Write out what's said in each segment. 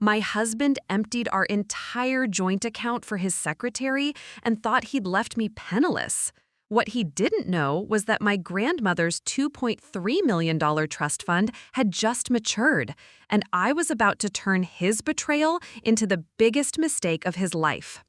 My husband emptied our entire joint account for his secretary and thought he'd left me penniless. What he didn't know was that my grandmother's $2.3 million trust fund had just matured, and I was about to turn his betrayal into the biggest mistake of his life.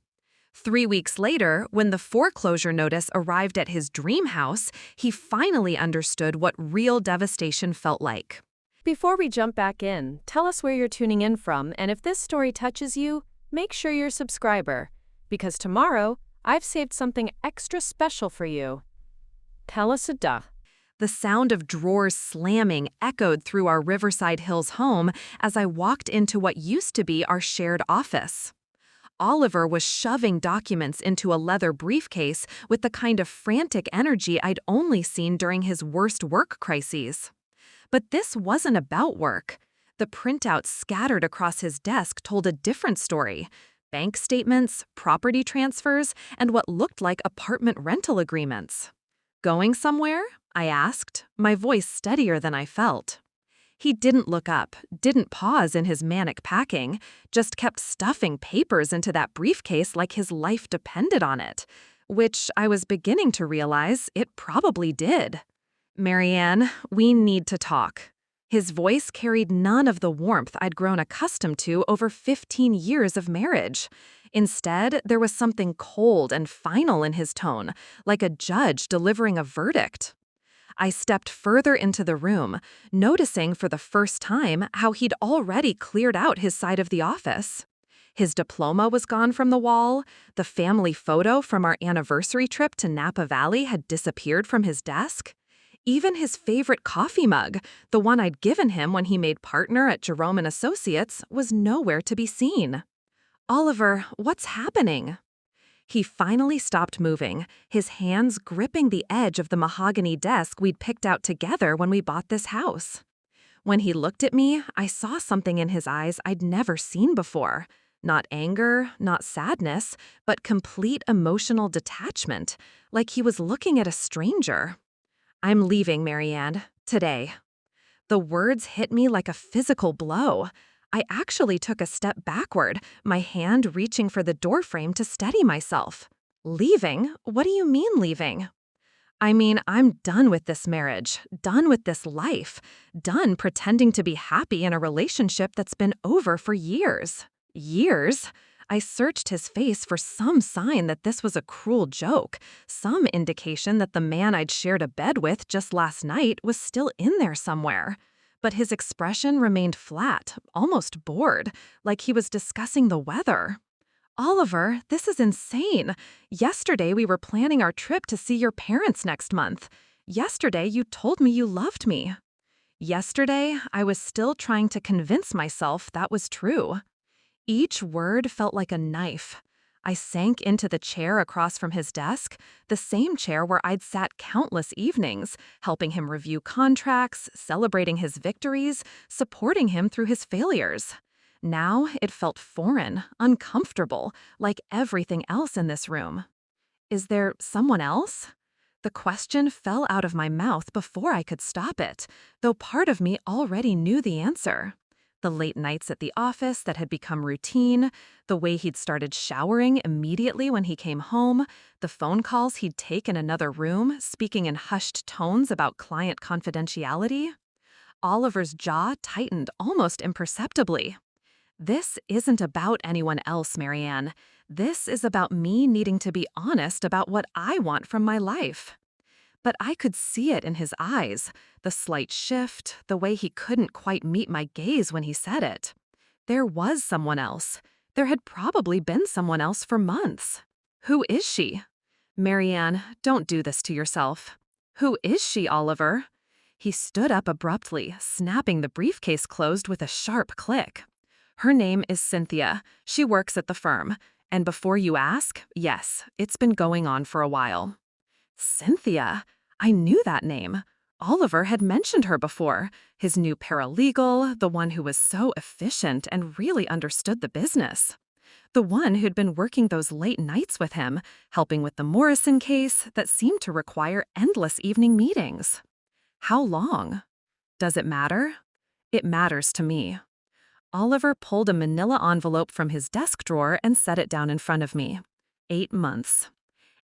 3 weeks later, when the foreclosure notice arrived at his dream house, he finally understood what real devastation felt like. Before we jump back in, tell us where you're tuning in from, and if this story touches you, make sure you're a subscriber, because tomorrow, I've saved something extra special for you. Tell us a duh. The sound of drawers slamming echoed through our Riverside Hills home as I walked into what used to be our shared office. Oliver was shoving documents into a leather briefcase with the kind of frantic energy I'd only seen during his worst work crises. But this wasn't about work. The printouts scattered across his desk told a different story. Bank statements, property transfers, and what looked like apartment rental agreements. "Going somewhere?" I asked, my voice steadier than I felt. He didn't look up, didn't pause in his manic packing, just kept stuffing papers into that briefcase like his life depended on it, which I was beginning to realize it probably did. "Marianne, we need to talk." His voice carried none of the warmth I'd grown accustomed to over 15 years of marriage. Instead, there was something cold and final in his tone, like a judge delivering a verdict. I stepped further into the room, noticing for the first time how he'd already cleared out his side of the office. His diploma was gone from the wall, the family photo from our anniversary trip to Napa Valley had disappeared from his desk. Even his favorite coffee mug, the one I'd given him when he made partner at Jerome & Associates, was nowhere to be seen. "Oliver, what's happening?" He finally stopped moving, his hands gripping the edge of the mahogany desk we'd picked out together when we bought this house. When he looked at me, I saw something in his eyes I'd never seen before. Not anger, not sadness, but complete emotional detachment, like he was looking at a stranger. "I'm leaving, Marianne, today." The words hit me like a physical blow. I actually took a step backward, my hand reaching for the doorframe to steady myself. "Leaving? What do you mean leaving?" "I mean, I'm done with this marriage, done with this life, done pretending to be happy in a relationship that's been over for years." Years? I searched his face for some sign that this was a cruel joke, some indication that the man I'd shared a bed with just last night was still in there somewhere. But his expression remained flat, almost bored, like he was discussing the weather. "Oliver, this is insane. Yesterday we were planning our trip to see your parents next month. Yesterday you told me you loved me." Yesterday, I was still trying to convince myself that was true. Each word felt like a knife. I sank into the chair across from his desk, the same chair where I'd sat countless evenings, helping him review contracts, celebrating his victories, supporting him through his failures. Now it felt foreign, uncomfortable, like everything else in this room. "Is there someone else?" The question fell out of my mouth before I could stop it, though part of me already knew the answer. The late nights at the office that had become routine, the way he'd started showering immediately when he came home, the phone calls he'd take in another room, speaking in hushed tones about client confidentiality. Oliver's jaw tightened almost imperceptibly. "This isn't about anyone else, Marianne. This is about me needing to be honest about what I want from my life." But I could see it in his eyes, the slight shift, the way he couldn't quite meet my gaze when he said it. There was someone else. There had probably been someone else for months. "Who is she?" "Marianne, don't do this to yourself." "Who is she, Oliver?" He stood up abruptly, snapping the briefcase closed with a sharp click. "Her name is Cynthia. She works at the firm. And before you ask, yes, it's been going on for a while." Cynthia? I knew that name. Oliver had mentioned her before, his new paralegal, the one who was so efficient and really understood the business. The one who'd been working those late nights with him, helping with the Morrison case that seemed to require endless evening meetings. How long? Does it matter? It matters to me. Oliver pulled a manila envelope from his desk drawer and set it down in front of me. 8 months.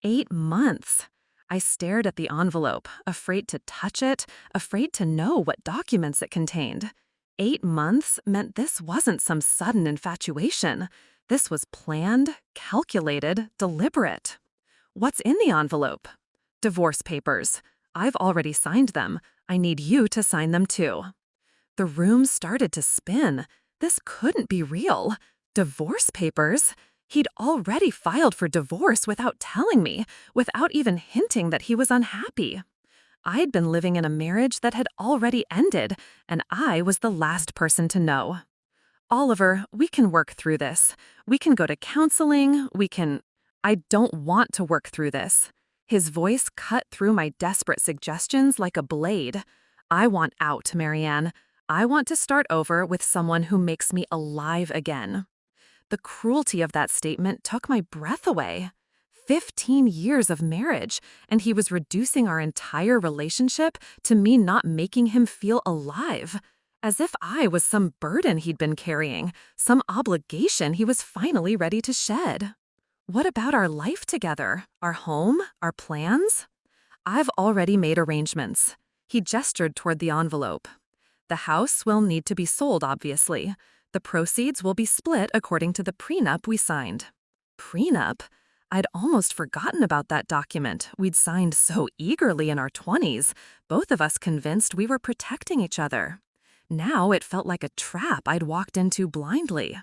8 months. I stared at the envelope, afraid to touch it, afraid to know what documents it contained. 8 months meant this wasn't some sudden infatuation. This was planned, calculated, deliberate. What's in the envelope? Divorce papers. I've already signed them. I need you to sign them too. The room started to spin. This couldn't be real. Divorce papers? He'd already filed for divorce without telling me, without even hinting that he was unhappy. I'd been living in a marriage that had already ended, and I was the last person to know. Oliver, we can work through this. We can go to counseling. I don't want to work through this. His voice cut through my desperate suggestions like a blade. I want out, Marianne. I want to start over with someone who makes me alive again. The cruelty of that statement took my breath away. 15 years of marriage, and he was reducing our entire relationship to me not making him feel alive. As if I was some burden he'd been carrying, some obligation he was finally ready to shed. What about our life together? Our home? Our plans? I've already made arrangements. He gestured toward the envelope. The house will need to be sold, obviously. The proceeds will be split according to the prenup we signed. Prenup? I'd almost forgotten about that document we'd signed so eagerly in our 20s, both of us convinced we were protecting each other. Now it felt like a trap I'd walked into blindly.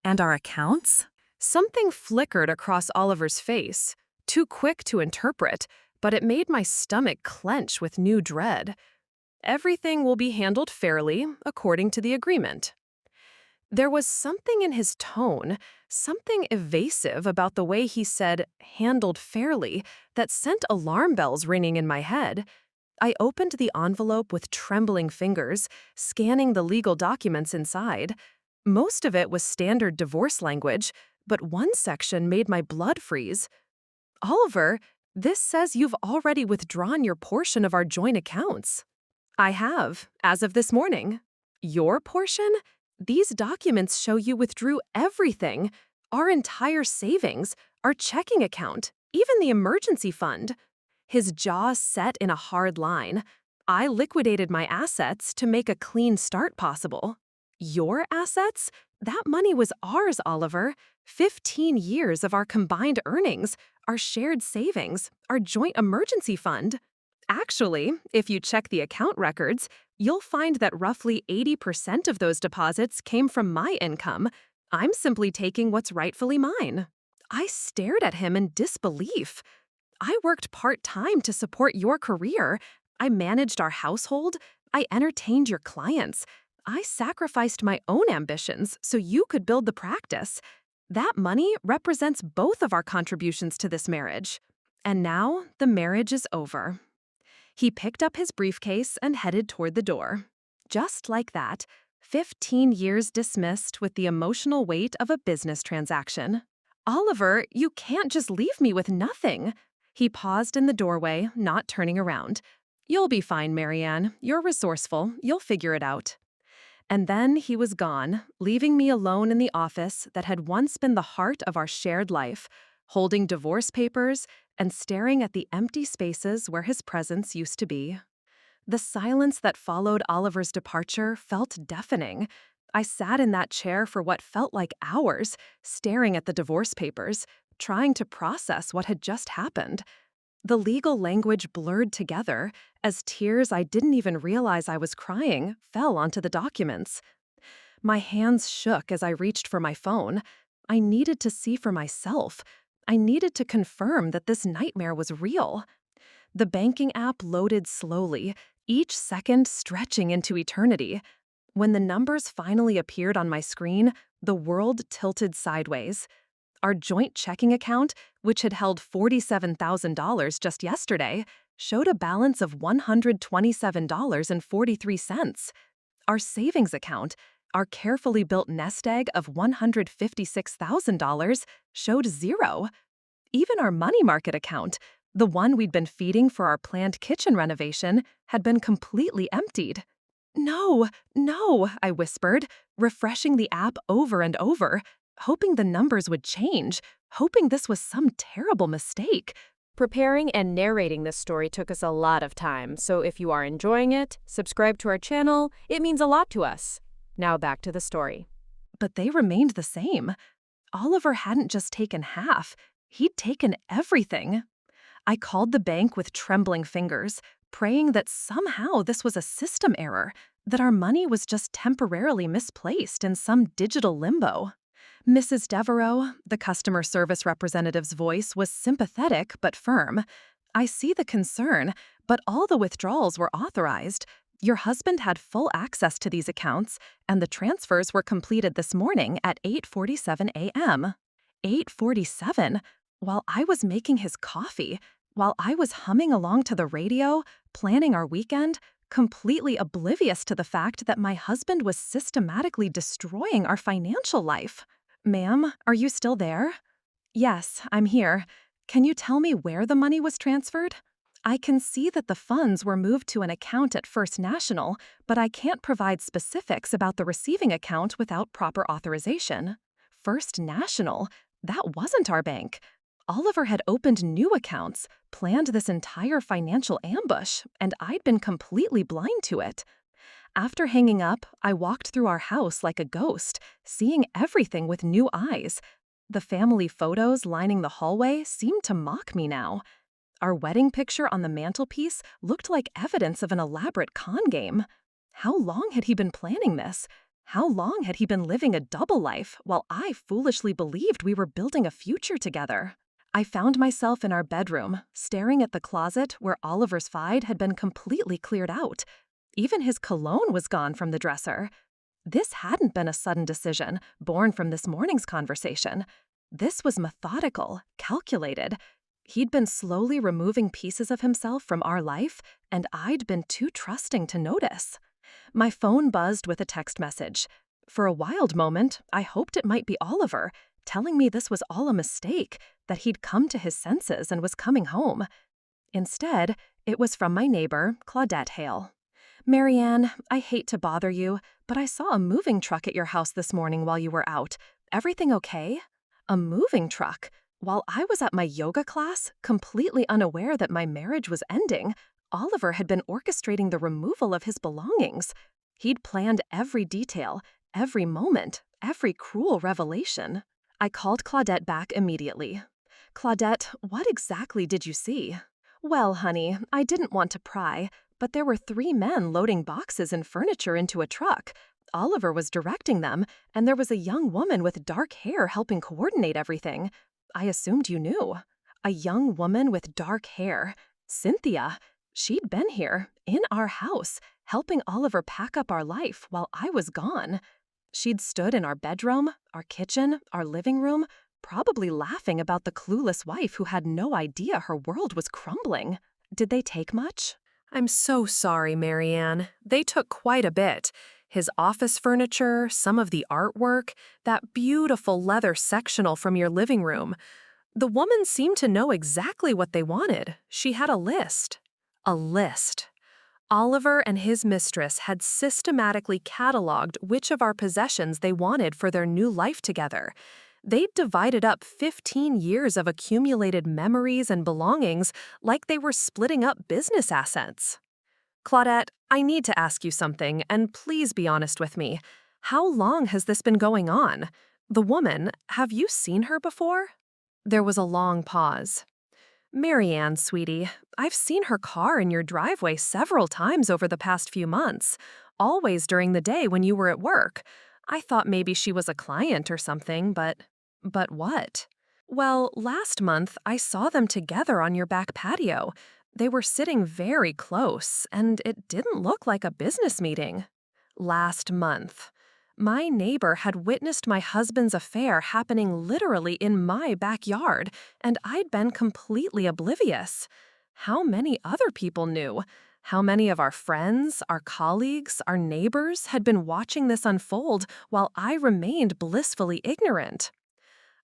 And our accounts? Something flickered across Oliver's face, too quick to interpret, but it made my stomach clench with new dread. Everything will be handled fairly, according to the agreement. There was something in his tone, something evasive about the way he said handled fairly, that sent alarm bells ringing in my head. I opened the envelope with trembling fingers, scanning the legal documents inside. Most of it was standard divorce language, but one section made my blood freeze. Oliver, this says you've already withdrawn your portion of our joint accounts. I have, as of this morning. Your portion? These documents show you withdrew everything, our entire savings, our checking account, even the emergency fund. His jaw set in a hard line. I liquidated my assets to make a clean start possible. Your assets? That money was ours, Oliver. 15 years of our combined earnings, our shared savings, our joint emergency fund. Actually, if you check the account records, you'll find that roughly 80% of those deposits came from my income. I'm simply taking what's rightfully mine. I stared at him in disbelief. I worked part-time to support your career. I managed our household. I entertained your clients. I sacrificed my own ambitions so you could build the practice. That money represents both of our contributions to this marriage. And now the marriage is over. He picked up his briefcase and headed toward the door. Just like that, 15 years dismissed with the emotional weight of a business transaction. Oliver, you can't just leave me with nothing. He paused in the doorway, not turning around. You'll be fine, Marianne. You're resourceful. You'll figure it out. And then he was gone, leaving me alone in the office that had once been the heart of our shared life, holding divorce papers and staring at the empty spaces where his presence used to be. The silence that followed Oliver's departure felt deafening. I sat in that chair for what felt like hours, staring at the divorce papers, trying to process what had just happened. The legal language blurred together as tears I didn't even realize I was crying fell onto the documents. My hands shook as I reached for my phone. I needed to see for myself. I needed to confirm that this nightmare was real. The banking app loaded slowly, each second stretching into eternity. When the numbers finally appeared on my screen, the world tilted sideways. Our joint checking account, which had held $47,000 just yesterday, showed a balance of $127.43. Our savings account, our carefully built nest egg of $156,000, showed zero. Even our money market account, the one we'd been feeding for our planned kitchen renovation, had been completely emptied. No, no, I whispered, refreshing the app over and over, hoping the numbers would change, hoping this was some terrible mistake. Preparing and narrating this story took us a lot of time, so if you are enjoying it, subscribe to our channel. It means a lot to us. Now back to the story. But they remained the same. Oliver hadn't just taken half, he'd taken everything. I called the bank with trembling fingers, praying that somehow this was a system error, that our money was just temporarily misplaced in some digital limbo. Mrs. Devereaux, the customer service representative's voice was sympathetic but firm. I see the concern, but all the withdrawals were authorized. Your husband had full access to these accounts, and the transfers were completed this morning at 8:47 a.m. 8:47? While I was making his coffee, while I was humming along to the radio, planning our weekend, completely oblivious to the fact that my husband was systematically destroying our financial life. Ma'am, are you still there? Yes, I'm here. Can you tell me where the money was transferred? I can see that the funds were moved to an account at First National, but I can't provide specifics about the receiving account without proper authorization. First National? That wasn't our bank. Oliver had opened new accounts, planned this entire financial ambush, and I'd been completely blind to it. After hanging up, I walked through our house like a ghost, seeing everything with new eyes. The family photos lining the hallway seemed to mock me now. Our wedding picture on the mantelpiece looked like evidence of an elaborate con game. How long had he been planning this? How long had he been living a double life while I foolishly believed we were building a future together? I found myself in our bedroom, staring at the closet where Oliver's fide had been completely cleared out. Even his cologne was gone from the dresser. This hadn't been a sudden decision, born from this morning's conversation. This was methodical, calculated. He'd been slowly removing pieces of himself from our life, and I'd been too trusting to notice. My phone buzzed with a text message. For a wild moment, I hoped it might be Oliver, telling me this was all a mistake, that he'd come to his senses and was coming home. Instead, it was from my neighbor, Claudette Hale. Marianne, I hate to bother you, but I saw a moving truck at your house this morning while you were out. Everything okay? A moving truck? While I was at my yoga class, completely unaware that my marriage was ending, Oliver had been orchestrating the removal of his belongings. He'd planned every detail, every moment, every cruel revelation. I called Claudette back immediately. Claudette, what exactly did you see? Well, honey, I didn't want to pry, but there were 3 men loading boxes and furniture into a truck. Oliver was directing them, and there was a young woman with dark hair helping coordinate everything. I assumed you knew. A young woman with dark hair. Cynthia. She'd been here, in our house, helping Oliver pack up our life while I was gone. She'd stood in our bedroom, our kitchen, our living room, probably laughing about the clueless wife who had no idea her world was crumbling. Did they take much? I'm so sorry, Marianne. They took quite a bit. His office furniture, some of the artwork, that beautiful leather sectional from your living room. The woman seemed to know exactly what they wanted. She had a list. A list. Oliver and his mistress had systematically cataloged which of our possessions they wanted for their new life together. They'd divided up 15 years of accumulated memories and belongings like they were splitting up business assets. Claudette, I need to ask you something, and please be honest with me. How long has this been going on? The woman, have you seen her before? There was a long pause. Marianne, sweetie, I've seen her car in your driveway several times over the past few months, always during the day when you were at work. I thought maybe she was a client or something, but what? Well, last month I saw them together on your back patio. They were sitting very close, and it didn't look like a business meeting. Last month. My neighbor had witnessed my husband's affair happening literally in my backyard, and I'd been completely oblivious. How many other people knew? How many of our friends, our colleagues, our neighbors had been watching this unfold while I remained blissfully ignorant?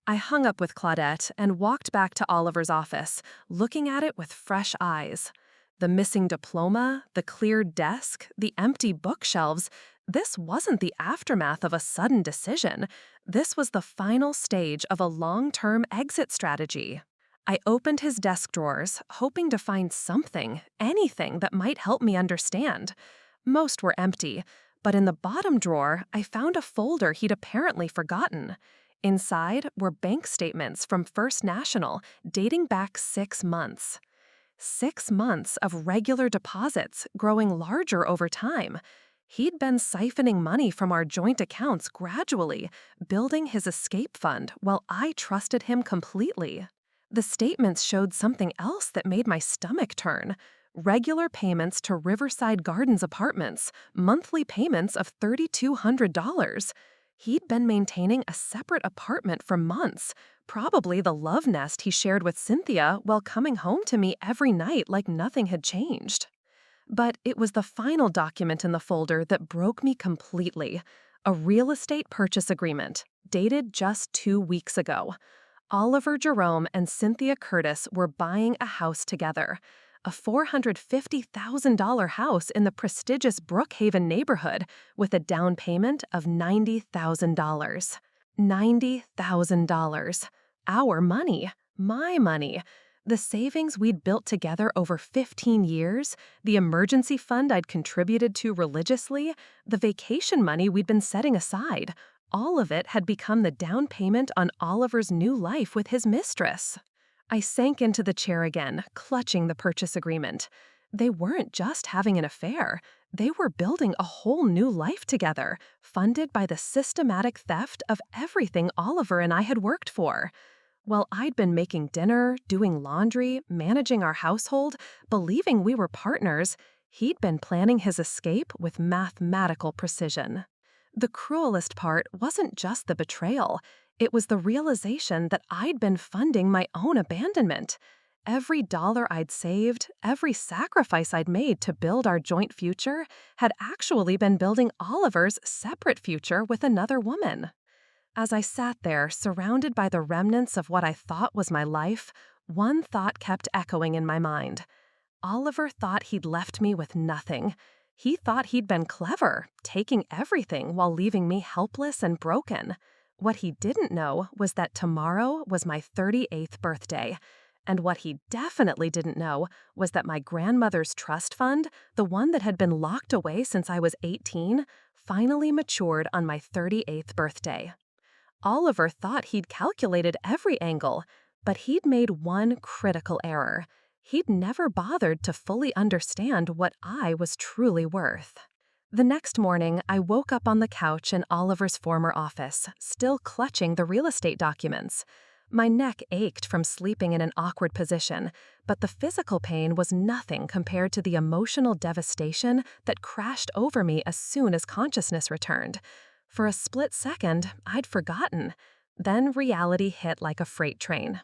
I hung up with Claudette and walked back to Oliver's office, looking at it with fresh eyes. The missing diploma, the cleared desk, the empty bookshelves, this wasn't the aftermath of a sudden decision. This was the final stage of a long-term exit strategy. I opened his desk drawers, hoping to find something, anything that might help me understand. Most were empty, but in the bottom drawer, I found a folder he'd apparently forgotten. Inside were bank statements from First National dating back 6 months. 6 months of regular deposits growing larger over time. He'd been siphoning money from our joint accounts gradually, building his escape fund while I trusted him completely. The statements showed something else that made my stomach turn. Regular payments to Riverside Gardens apartments, monthly payments of $3,200. He'd been maintaining a separate apartment for months, probably the love nest he shared with Cynthia while coming home to me every night like nothing had changed. But it was the final document in the folder that broke me completely. A real estate purchase agreement, dated just 2 weeks ago. Oliver Jerome and Cynthia Curtis were buying a house together. A $450,000 house in the prestigious Brookhaven neighborhood with a down payment of $90,000. $90,000. Our money. My money. The savings we'd built together over 15 years, the emergency fund I'd contributed to religiously, the vacation money we'd been setting aside, all of it had become the down payment on Oliver's new life with his mistress. I sank into the chair again, clutching the purchase agreement. They weren't just having an affair. They were building a whole new life together, funded by the systematic theft of everything Oliver and I had worked for. While I'd been making dinner, doing laundry, managing our household, believing we were partners, he'd been planning his escape with mathematical precision. The cruelest part wasn't just the betrayal. It was the realization that I'd been funding my own abandonment. Every dollar I'd saved, every sacrifice I'd made to build our joint future had actually been building Oliver's separate future with another woman. As I sat there, surrounded by the remnants of what I thought was my life, one thought kept echoing in my mind. Oliver thought he'd left me with nothing. He thought he'd been clever, taking everything while leaving me helpless and broken. What he didn't know was that tomorrow was my 38th birthday. And what he definitely didn't know was that my grandmother's trust fund, the one that had been locked away since I was 18, finally matured on my 38th birthday. Oliver thought he'd calculated every angle, but he'd made one critical error. He'd never bothered to fully understand what I was truly worth. The next morning, I woke up on the couch in Oliver's former office, still clutching the real estate documents. My neck ached from sleeping in an awkward position, but the physical pain was nothing compared to the emotional devastation that crashed over me as soon as consciousness returned. For a split second, I'd forgotten. Then reality hit like a freight train.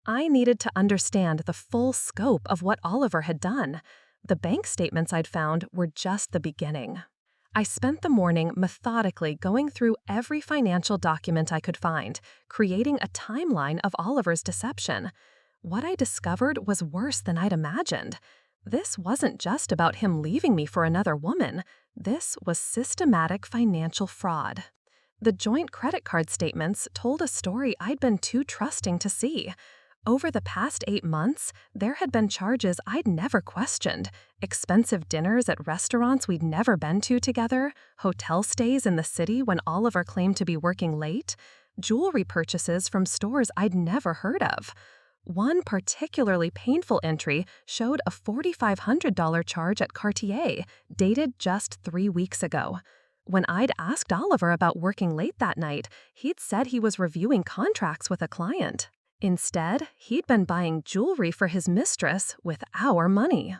I needed to understand the full scope of what Oliver had done. The bank statements I'd found were just the beginning. I spent the morning methodically going through every financial document I could find, creating a timeline of Oliver's deception. What I discovered was worse than I'd imagined. This wasn't just about him leaving me for another woman. This was systematic financial fraud. The joint credit card statements told a story I'd been too trusting to see. Over the past 8 months, there had been charges I'd never questioned, expensive dinners at restaurants we'd never been to together, hotel stays in the city when Oliver claimed to be working late, jewelry purchases from stores I'd never heard of. One particularly painful entry showed a $4,500 charge at Cartier, dated just 3 weeks ago. When I'd asked Oliver about working late that night, he'd said he was reviewing contracts with a client. Instead, he'd been buying jewelry for his mistress with our money.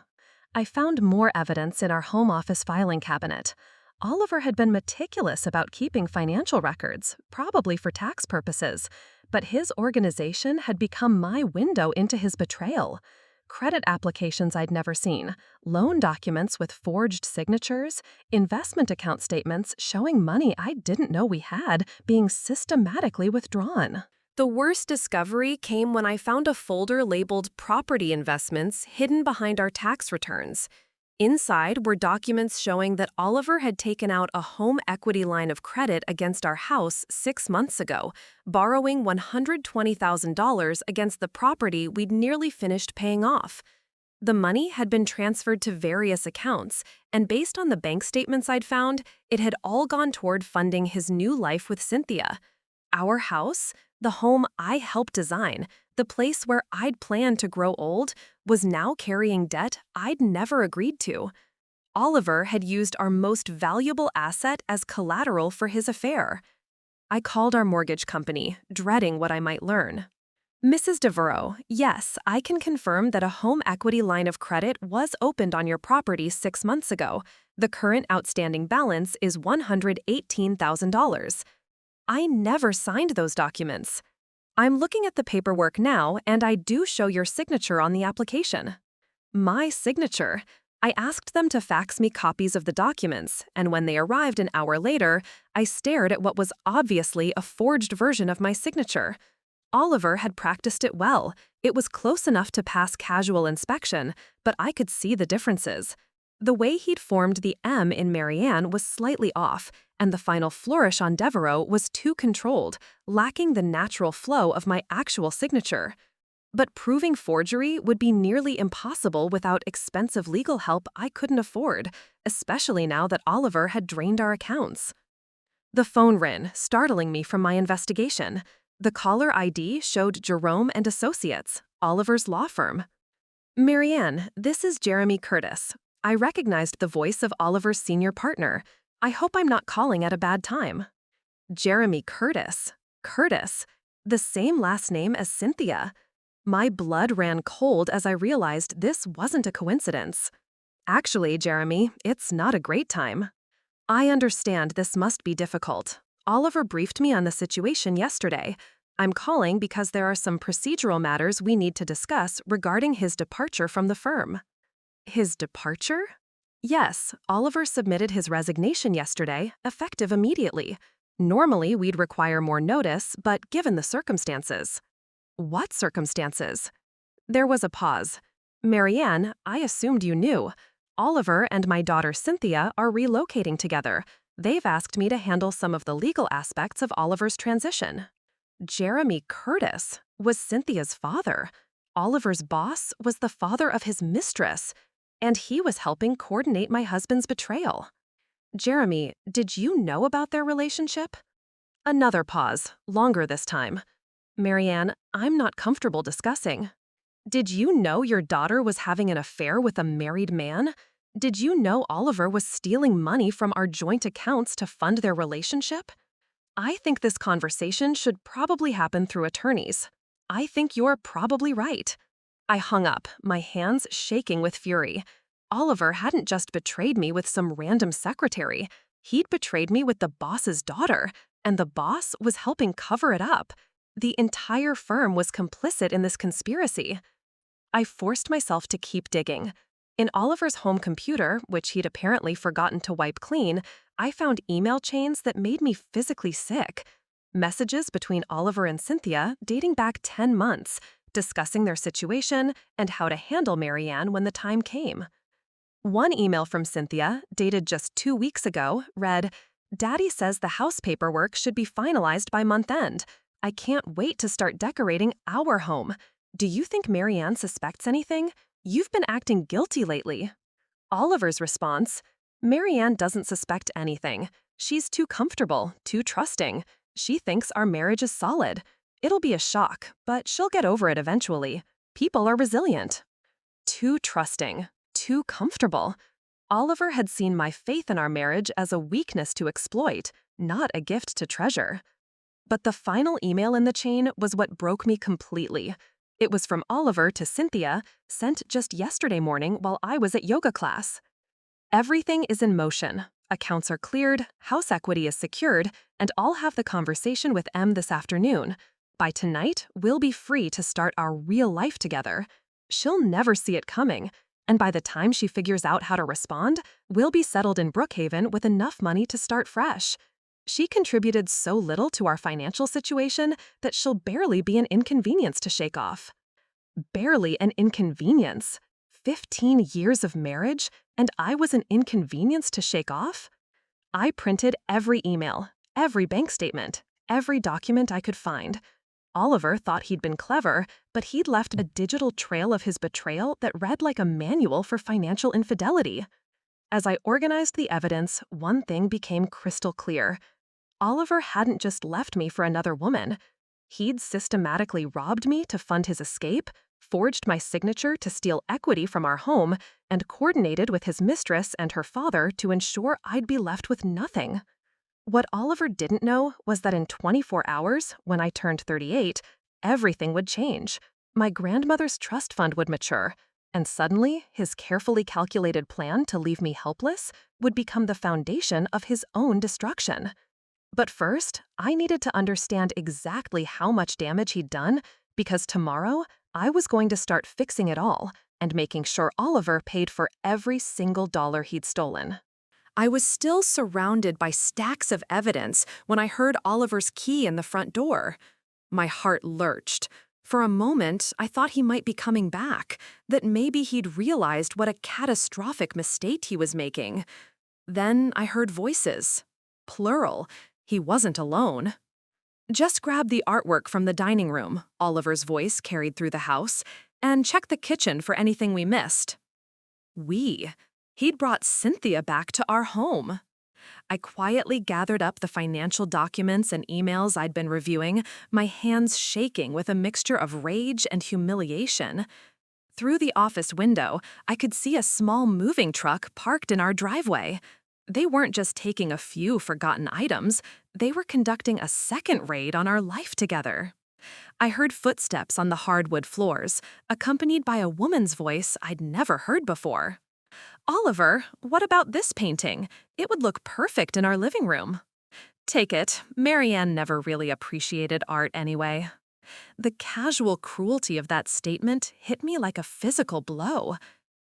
I found more evidence in our home office filing cabinet. Oliver had been meticulous about keeping financial records, probably for tax purposes, but his organization had become my window into his betrayal. Credit applications I'd never seen, loan documents with forged signatures, investment account statements showing money I didn't know we had being systematically withdrawn. The worst discovery came when I found a folder labeled Property Investments hidden behind our tax returns. Inside were documents showing that Oliver had taken out a home equity line of credit against our house 6 months ago, borrowing $120,000 against the property we'd nearly finished paying off. The money had been transferred to various accounts, and based on the bank statements I'd found, it had all gone toward funding his new life with Cynthia. Our house, the home I helped design, the place where I'd planned to grow old, was now carrying debt I'd never agreed to. Oliver had used our most valuable asset as collateral for his affair. I called our mortgage company, dreading what I might learn. Mrs. Devereaux, yes, I can confirm that a home equity line of credit was opened on your property 6 months ago. The current outstanding balance is $118,000. I never signed those documents. I'm looking at the paperwork now, and I do show your signature on the application. My signature. I asked them to fax me copies of the documents, and when they arrived an hour later, I stared at what was obviously a forged version of my signature. Oliver had practiced it well. It was close enough to pass casual inspection, but I could see the differences. The way he'd formed the M in Marianne was slightly off, and the final flourish on Devereaux was too controlled, lacking the natural flow of my actual signature. But proving forgery would be nearly impossible without expensive legal help I couldn't afford, especially now that Oliver had drained our accounts. The phone rang, startling me from my investigation. The caller ID showed Jerome and Associates, Oliver's law firm. Marianne, this is Jeremy Curtis. I recognized the voice of Oliver's senior partner. I hope I'm not calling at a bad time. Jeremy Curtis. Curtis. The same last name as Cynthia. My blood ran cold as I realized this wasn't a coincidence. Actually, Jeremy, it's not a great time. I understand this must be difficult. Oliver briefed me on the situation yesterday. I'm calling because there are some procedural matters we need to discuss regarding his departure from the firm. His departure? Yes, Oliver submitted his resignation yesterday, effective immediately. Normally, we'd require more notice, but given the circumstances. What circumstances? There was a pause. Marianne, I assumed you knew. Oliver and my daughter Cynthia are relocating together. They've asked me to handle some of the legal aspects of Oliver's transition. Jeremy Curtis was Cynthia's father. Oliver's boss was the father of his mistress, and he was helping coordinate my husband's betrayal. Jeremy, did you know about their relationship? Another pause, longer this time. Marianne, I'm not comfortable discussing. Did you know your daughter was having an affair with a married man? Did you know Oliver was stealing money from our joint accounts to fund their relationship? I think this conversation should probably happen through attorneys. I think you're probably right. I hung up, my hands shaking with fury. Oliver hadn't just betrayed me with some random secretary. He'd betrayed me with the boss's daughter, and the boss was helping cover it up. The entire firm was complicit in this conspiracy. I forced myself to keep digging. In Oliver's home computer, which he'd apparently forgotten to wipe clean, I found email chains that made me physically sick. Messages between Oliver and Cynthia dating back 10 months, discussing their situation and how to handle Marianne when the time came. One email from Cynthia, dated just 2 weeks ago, read, "Daddy says the house paperwork should be finalized by month end. I can't wait to start decorating our home. Do you think Marianne suspects anything? You've been acting guilty lately." Oliver's response, "Marianne doesn't suspect anything. She's too comfortable, too trusting. She thinks our marriage is solid. It'll be a shock, but she'll get over it eventually. People are resilient." Too trusting, too comfortable. Oliver had seen my faith in our marriage as a weakness to exploit, not a gift to treasure. But the final email in the chain was what broke me completely. It was from Oliver to Cynthia, sent just yesterday morning while I was at yoga class. "Everything is in motion. Accounts are cleared, house equity is secured, and I'll have the conversation with M this afternoon. By tonight, we'll be free to start our real life together. She'll never see it coming, and by the time she figures out how to respond, we'll be settled in Brookhaven with enough money to start fresh. She contributed so little to our financial situation that she'll barely be an inconvenience to shake off. Barely an inconvenience. 15 years of marriage, and I was an inconvenience to shake off? I printed every email, every bank statement, every document I could find. Oliver thought he'd been clever, but he'd left a digital trail of his betrayal that read like a manual for financial infidelity. As I organized the evidence, one thing became crystal clear. Oliver hadn't just left me for another woman. He'd systematically robbed me to fund his escape, forged my signature to steal equity from our home, and coordinated with his mistress and her father to ensure I'd be left with nothing. What Oliver didn't know was that in 24 hours, when I turned 38, everything would change. My grandmother's trust fund would mature, and suddenly his carefully calculated plan to leave me helpless would become the foundation of his own destruction. But first, I needed to understand exactly how much damage he'd done, because tomorrow I was going to start fixing it all and making sure Oliver paid for every single dollar he'd stolen. I was still surrounded by stacks of evidence when I heard Oliver's key in the front door. My heart lurched. For a moment, I thought he might be coming back, that maybe he'd realized what a catastrophic mistake he was making. Then I heard voices. Plural. He wasn't alone. "Just grab the artwork from the dining room," Oliver's voice carried through the house, "and check the kitchen for anything we missed." We. He'd brought Cynthia back to our home. I quietly gathered up the financial documents and emails I'd been reviewing, my hands shaking with a mixture of rage and humiliation. Through the office window, I could see a small moving truck parked in our driveway. They weren't just taking a few forgotten items, they were conducting a second raid on our life together. I heard footsteps on the hardwood floors, accompanied by a woman's voice I'd never heard before. "Oliver, what about this painting? It would look perfect in our living room." "Take it. Marianne never really appreciated art anyway." The casual cruelty of that statement hit me like a physical blow.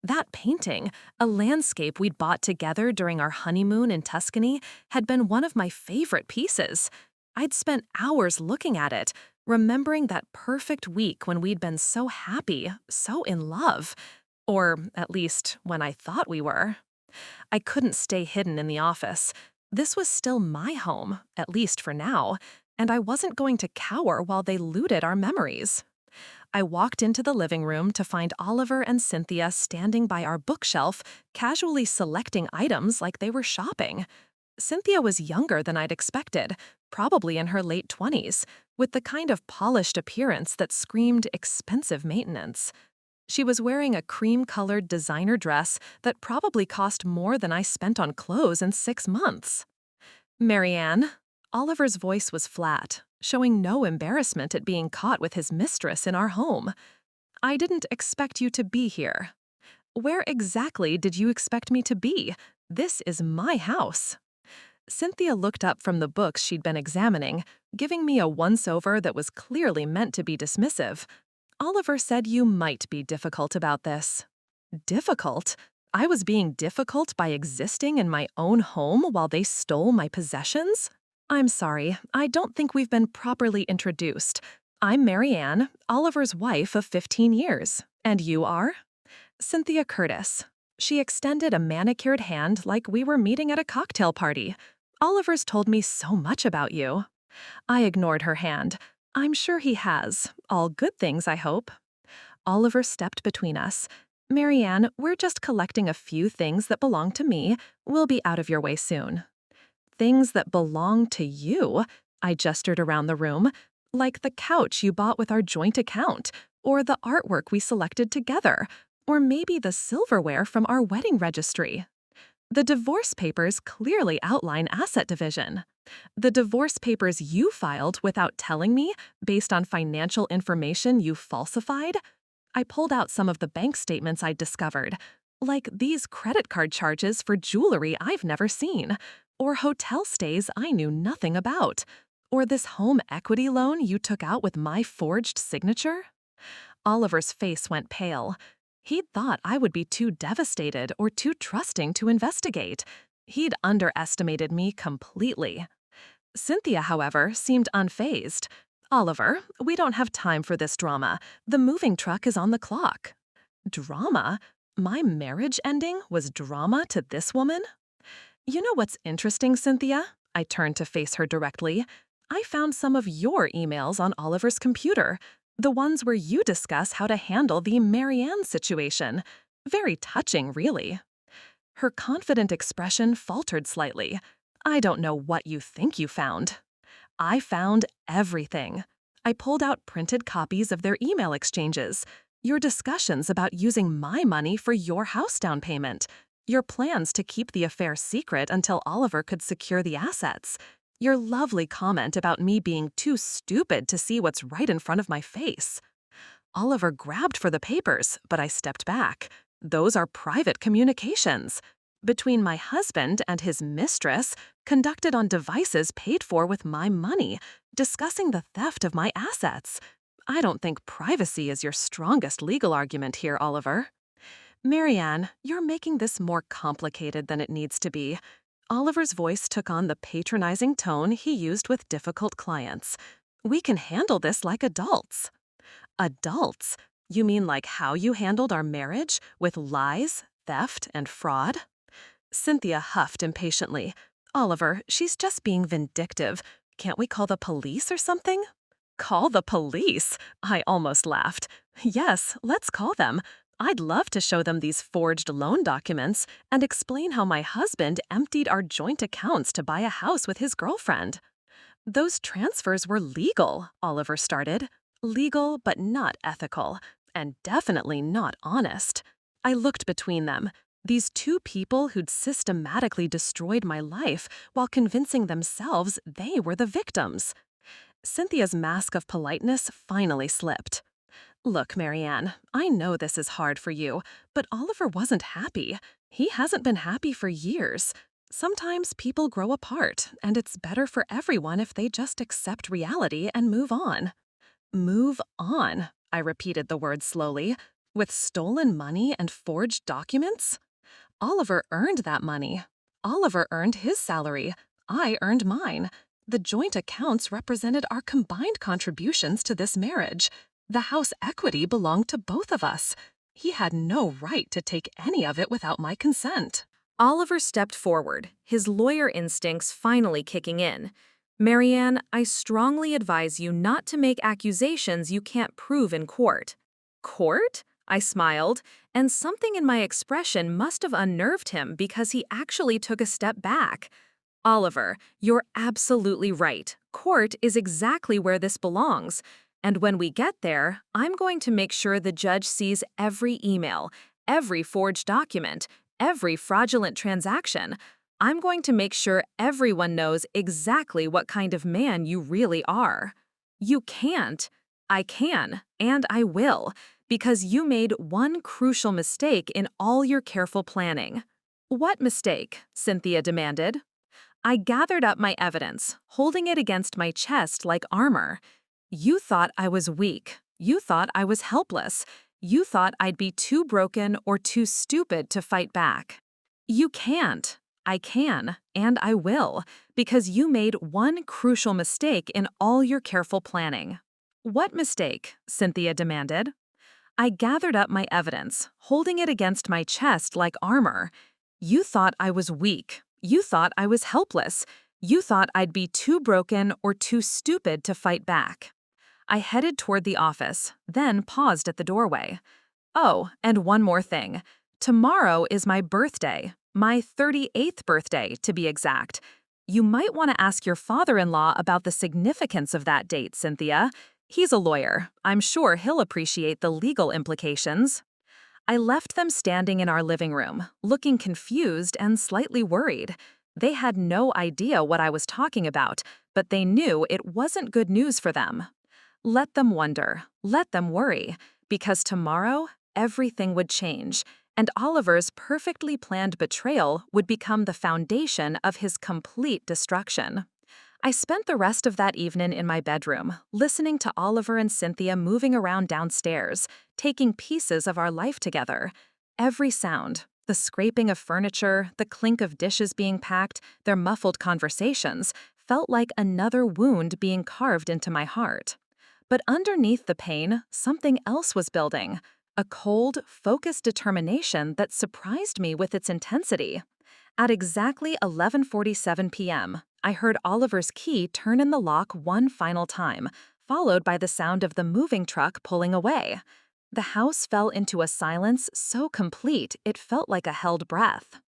That painting, a landscape we'd bought together during our honeymoon in Tuscany, had been one of my favorite pieces. I'd spent hours looking at it, remembering that perfect week when we'd been so happy, so in love. Or, at least, when I thought we were. I couldn't stay hidden in the office. This was still my home, at least for now, and I wasn't going to cower while they looted our memories. I walked into the living room to find Oliver and Cynthia standing by our bookshelf, casually selecting items like they were shopping. Cynthia was younger than I'd expected, probably in her late 20s, with the kind of polished appearance that screamed expensive maintenance. She was wearing a cream-colored designer dress that probably cost more than I spent on clothes in 6 months. "Marianne," Oliver's voice was flat, showing no embarrassment at being caught with his mistress in our home. "I didn't expect you to be here." "Where exactly did you expect me to be? This is my house." Cynthia looked up from the books she'd been examining, giving me a once-over that was clearly meant to be dismissive. "Oliver said you might be difficult about this." Difficult? I was being difficult by existing in my own home while they stole my possessions? "I'm sorry, I don't think we've been properly introduced. I'm Marianne, Oliver's wife of 15 years. And you are?" "Cynthia Curtis." She extended a manicured hand like we were meeting at a cocktail party. "Oliver's told me so much about you." I ignored her hand. "I'm sure he has. All good things, I hope." Oliver stepped between us. "Marianne, we're just collecting a few things that belong to me. We'll be out of your way soon." "Things that belong to you?" I gestured around the room. "Like the couch you bought with our joint account, or the artwork we selected together, or maybe the silverware from our wedding registry." "The divorce papers clearly outline asset division." "The divorce papers you filed without telling me, based on financial information you falsified?" I pulled out some of the bank statements I'd discovered, like these credit card charges for jewelry I've never seen, or hotel stays I knew nothing about, or this home equity loan you took out with my forged signature. Oliver's face went pale. He'd thought I would be too devastated or too trusting to investigate. He'd underestimated me completely. Cynthia, however, seemed unfazed. Oliver, we don't have time for this drama. The moving truck is on the clock. Drama? My marriage ending was drama to this woman? You know what's interesting, Cynthia? I turned to face her directly. I found some of your emails on Oliver's computer, the ones where you discuss how to handle the Marianne situation. Very touching, really. Her confident expression faltered slightly. I don't know what you think you found. I found everything. I pulled out printed copies of their email exchanges, your discussions about using my money for your house down payment, your plans to keep the affair secret until Oliver could secure the assets, your lovely comment about me being too stupid to see what's right in front of my face. Oliver grabbed for the papers, but I stepped back. Those are private communications. Between my husband and his mistress, conducted on devices paid for with my money, discussing the theft of my assets. I don't think privacy is your strongest legal argument here, Oliver. Marianne, you're making this more complicated than it needs to be. Oliver's voice took on the patronizing tone he used with difficult clients. We can handle this like adults. Adults? You mean like how you handled our marriage, with lies, theft, and fraud? Cynthia huffed impatiently. Oliver, she's just being vindictive. Can't we call the police or something? Call the police? I almost laughed. Yes, let's call them. I'd love to show them these forged loan documents and explain how my husband emptied our joint accounts to buy a house with his girlfriend. Those transfers were legal, Oliver started. Legal but not ethical, and definitely not honest. I looked between them. These two people who'd systematically destroyed my life while convincing themselves they were the victims. Cynthia's mask of politeness finally slipped. Look, Marianne, I know this is hard for you, but Oliver wasn't happy. He hasn't been happy for years. Sometimes people grow apart, and it's better for everyone if they just accept reality and move on. Move on, I repeated the word slowly. With stolen money and forged documents? Oliver earned that money. Oliver earned his salary. I earned mine. The joint accounts represented our combined contributions to this marriage. The house equity belonged to both of us. He had no right to take any of it without my consent. Oliver stepped forward, his lawyer instincts finally kicking in. Marianne, I strongly advise you not to make accusations you can't prove in court. Court? I smiled, and something in my expression must have unnerved him because he actually took a step back. Oliver, you're absolutely right. Court is exactly where this belongs. And when we get there, I'm going to make sure the judge sees every email, every forged document, every fraudulent transaction. I'm going to make sure everyone knows exactly what kind of man you really are. You can't. I can, and I will, because you made one crucial mistake in all your careful planning. What mistake? Cynthia demanded. I gathered up my evidence, holding it against my chest like armor. You thought I was weak. You thought I was helpless. You thought I'd be too broken or too stupid to fight back. You can't. I can, and I will, because you made one crucial mistake in all your careful planning. What mistake? Cynthia demanded. I gathered up my evidence, holding it against my chest like armor. You thought I was weak. You thought I was helpless. You thought I'd be too broken or too stupid to fight back. I headed toward the office, then paused at the doorway. Oh, and one more thing. Tomorrow is my birthday, my 38th birthday, to be exact. You might want to ask your father-in-law about the significance of that date, Cynthia. He's a lawyer. I'm sure he'll appreciate the legal implications. I left them standing in our living room, looking confused and slightly worried. They had no idea what I was talking about, but they knew it wasn't good news for them. Let them wonder, let them worry, because tomorrow, everything would change, and Oliver's perfectly planned betrayal would become the foundation of his complete destruction. I spent the rest of that evening in my bedroom, listening to Oliver and Cynthia moving around downstairs, taking pieces of our life together. Every sound, the scraping of furniture, the clink of dishes being packed, their muffled conversations, felt like another wound being carved into my heart. But underneath the pain, something else was building, a cold, focused determination that surprised me with its intensity. At exactly 11:47 p.m., I heard Oliver's key turn in the lock one final time, followed by the sound of the moving truck pulling away. The house fell into a silence so complete it felt like a held breath.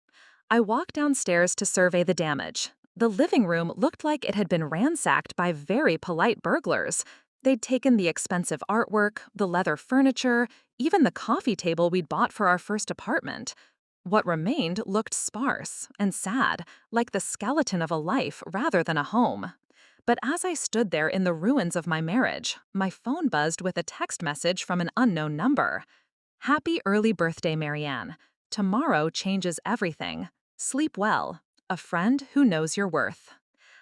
I walked downstairs to survey the damage. The living room looked like it had been ransacked by very polite burglars. They'd taken the expensive artwork, the leather furniture, even the coffee table we'd bought for our first apartment. What remained looked sparse and sad, like the skeleton of a life rather than a home. But as I stood there in the ruins of my marriage, my phone buzzed with a text message from an unknown number. "Happy early birthday, Marianne. Tomorrow changes everything. Sleep well. A friend who knows your worth."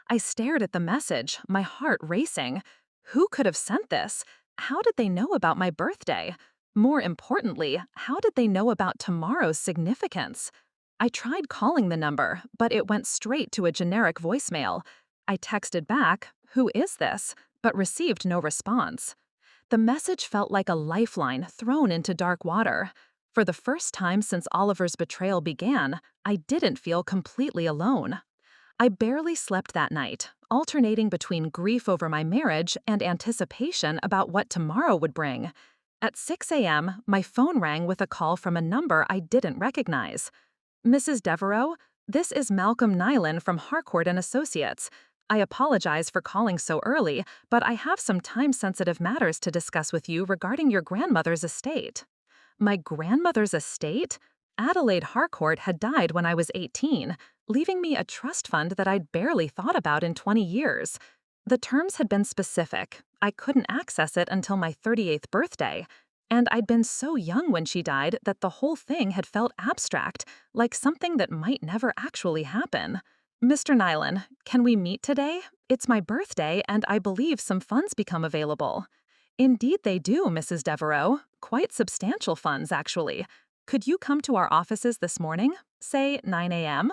I stared at the message, my heart racing. Who could have sent this? How did they know about my birthday? More importantly, how did they know about tomorrow's significance? I tried calling the number, but it went straight to a generic voicemail. I texted back, "Who is this?" but received no response. The message felt like a lifeline thrown into dark water. For the first time since Oliver's betrayal began, I didn't feel completely alone. I barely slept that night, alternating between grief over my marriage and anticipation about what tomorrow would bring. At 6 a.m., my phone rang with a call from a number I didn't recognize. "Mrs. Devereaux, this is Malcolm Nyland from Harcourt and Associates. I apologize for calling so early, but I have some time-sensitive matters to discuss with you regarding your grandmother's estate." My grandmother's estate? Adelaide Harcourt had died when I was 18, leaving me a trust fund that I'd barely thought about in 20 years. The terms had been specific. I couldn't access it until my 38th birthday. And I'd been so young when she died that the whole thing had felt abstract, like something that might never actually happen. "Mr. Nyland, can we meet today? It's my birthday, and I believe some funds become available." "Indeed they do, Mrs. Devereaux. Quite substantial funds, actually. Could you come to our offices this morning? Say 9 a.m.?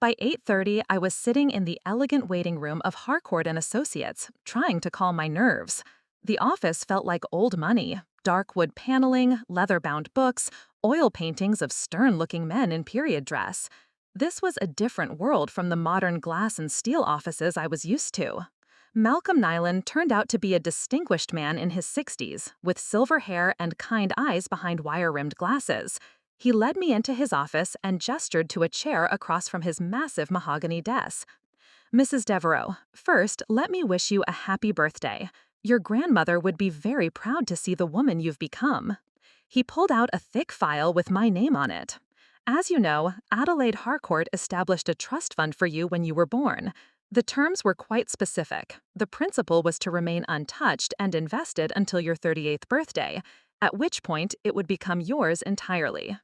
By 8:30, I was sitting in the elegant waiting room of Harcourt and Associates, trying to calm my nerves. The office felt like old money. Dark wood paneling, leather-bound books, oil paintings of stern-looking men in period dress. This was a different world from the modern glass and steel offices I was used to. Malcolm Nyland turned out to be a distinguished man in his 60s, with silver hair and kind eyes behind wire-rimmed glasses. He led me into his office and gestured to a chair across from his massive mahogany desk. "Mrs. Devereaux, first, let me wish you a happy birthday. Your grandmother would be very proud to see the woman you've become." He pulled out a thick file with my name on it. "As you know, Adelaide Harcourt established a trust fund for you when you were born. The terms were quite specific. The principal was to remain untouched and invested until your 38th birthday, at which point it would become yours entirely.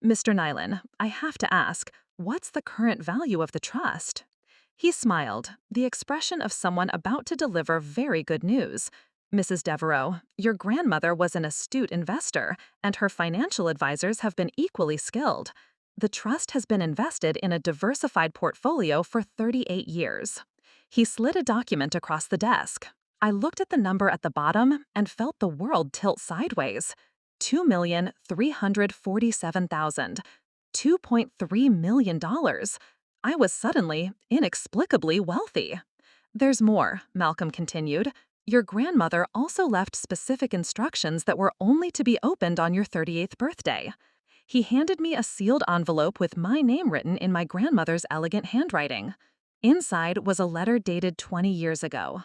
Mr. Nyland, I have to ask, what's the current value of the trust?" He smiled, the expression of someone about to deliver very good news. "Mrs. Devereaux, your grandmother was an astute investor, and her financial advisors have been equally skilled. The trust has been invested in a diversified portfolio for 38 years. He slid a document across the desk. I looked at the number at the bottom and felt the world tilt sideways. $2,347,000. $2.3 million. I was suddenly, inexplicably wealthy. "There's more," Malcolm continued. "Your grandmother also left specific instructions that were only to be opened on your 38th birthday." He handed me a sealed envelope with my name written in my grandmother's elegant handwriting. Inside was a letter dated 20 years ago.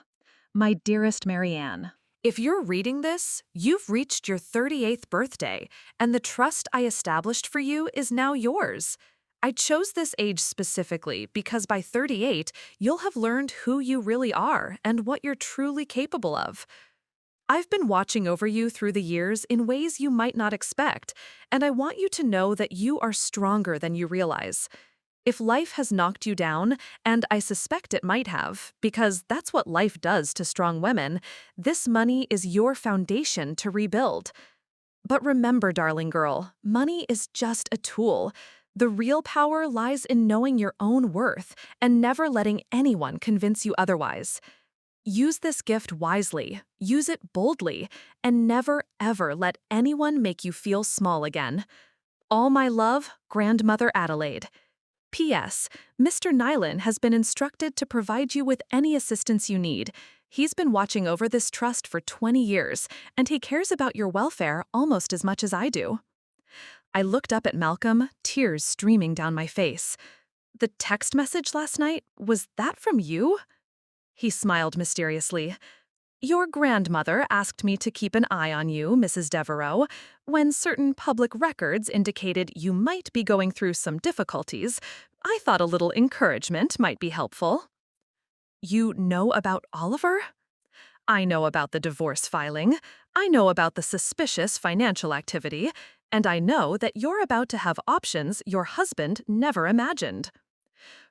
"My dearest Marianne, if you're reading this, you've reached your 38th birthday, and the trust I established for you is now yours. I chose this age specifically because by 38, you'll have learned who you really are and what you're truly capable of. I've been watching over you through the years in ways you might not expect, and I want you to know that you are stronger than you realize. If life has knocked you down, and I suspect it might have, because that's what life does to strong women, this money is your foundation to rebuild. But remember, darling girl, money is just a tool. The real power lies in knowing your own worth and never letting anyone convince you otherwise. Use this gift wisely, use it boldly, and never ever let anyone make you feel small again. All my love, Grandmother Adelaide. P.S. Mr. Nyland has been instructed to provide you with any assistance you need. He's been watching over this trust for 20 years, and he cares about your welfare almost as much as I do. I looked up at Malcolm, tears streaming down my face. The text message last night, was that from you? He smiled mysteriously. Your grandmother asked me to keep an eye on you, Mrs. Devereaux. When certain public records indicated you might be going through some difficulties, I thought a little encouragement might be helpful. You know about Oliver? I know about the divorce filing, I know about the suspicious financial activity, and I know that you're about to have options your husband never imagined.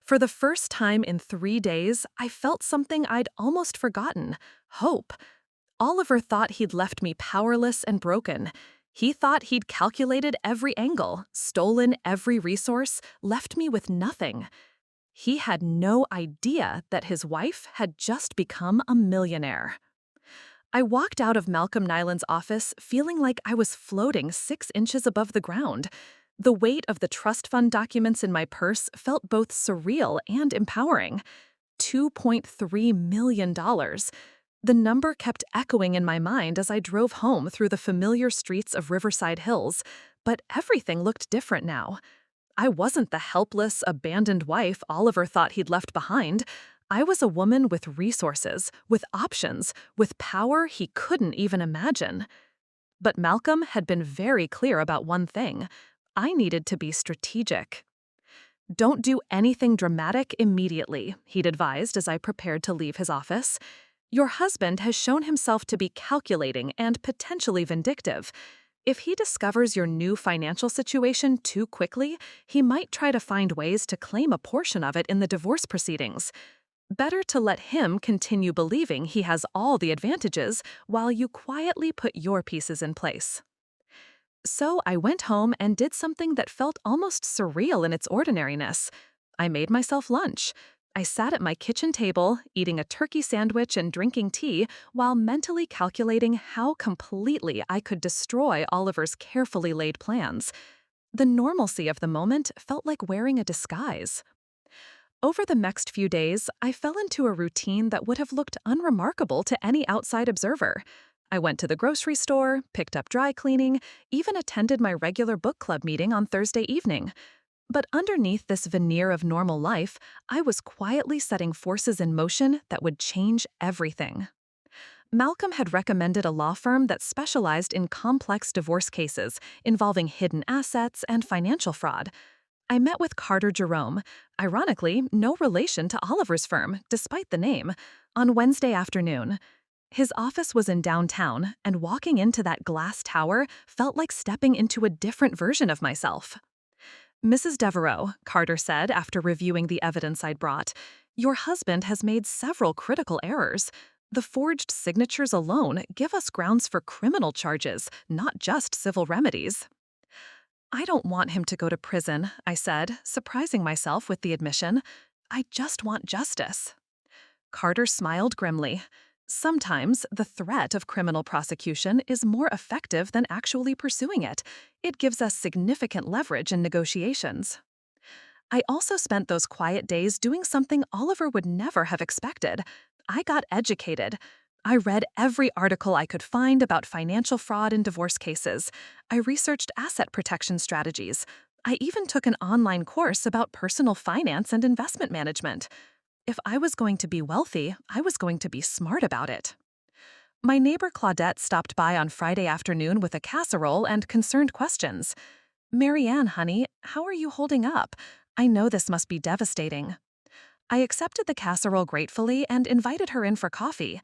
For the first time in 3 days, I felt something I'd almost forgotten: hope. Oliver thought he'd left me powerless and broken. He thought he'd calculated every angle, stolen every resource, left me with nothing. He had no idea that his wife had just become a millionaire. I walked out of Malcolm Nyland's office feeling like I was floating 6 inches above the ground. The weight of the trust fund documents in my purse felt both surreal and empowering. $2.3 million. The number kept echoing in my mind as I drove home through the familiar streets of Riverside Hills, but everything looked different now. I wasn't the helpless, abandoned wife Oliver thought he'd left behind. I was a woman with resources, with options, with power he couldn't even imagine. But Malcolm had been very clear about one thing: I needed to be strategic. Don't do anything dramatic immediately, he'd advised as I prepared to leave his office. Your husband has shown himself to be calculating and potentially vindictive. If he discovers your new financial situation too quickly, he might try to find ways to claim a portion of it in the divorce proceedings. Better to let him continue believing he has all the advantages while you quietly put your pieces in place. So I went home and did something that felt almost surreal in its ordinariness. I made myself lunch. I sat at my kitchen table, eating a turkey sandwich and drinking tea, while mentally calculating how completely I could destroy Oliver's carefully laid plans. The normalcy of the moment felt like wearing a disguise. Over the next few days, I fell into a routine that would have looked unremarkable to any outside observer. I went to the grocery store, picked up dry cleaning, even attended my regular book club meeting on Thursday evening. But underneath this veneer of normal life, I was quietly setting forces in motion that would change everything. Malcolm had recommended a law firm that specialized in complex divorce cases involving hidden assets and financial fraud. I met with Carter Jerome, ironically no relation to Oliver's firm, despite the name, on Wednesday afternoon. His office was in downtown, and walking into that glass tower felt like stepping into a different version of myself. Mrs. Devereaux, Carter said after reviewing the evidence I'd brought, your husband has made several critical errors. The forged signatures alone give us grounds for criminal charges, not just civil remedies. I don't want him to go to prison, I said, surprising myself with the admission. I just want justice. Carter smiled grimly. Sometimes the threat of criminal prosecution is more effective than actually pursuing it. It gives us significant leverage in negotiations. I also spent those quiet days doing something Oliver would never have expected. I got educated. I read every article I could find about financial fraud in divorce cases. I researched asset protection strategies. I even took an online course about personal finance and investment management. If I was going to be wealthy, I was going to be smart about it. My neighbor Claudette stopped by on Friday afternoon with a casserole and concerned questions. "Marianne, honey, how are you holding up? I know this must be devastating." I accepted the casserole gratefully and invited her in for coffee.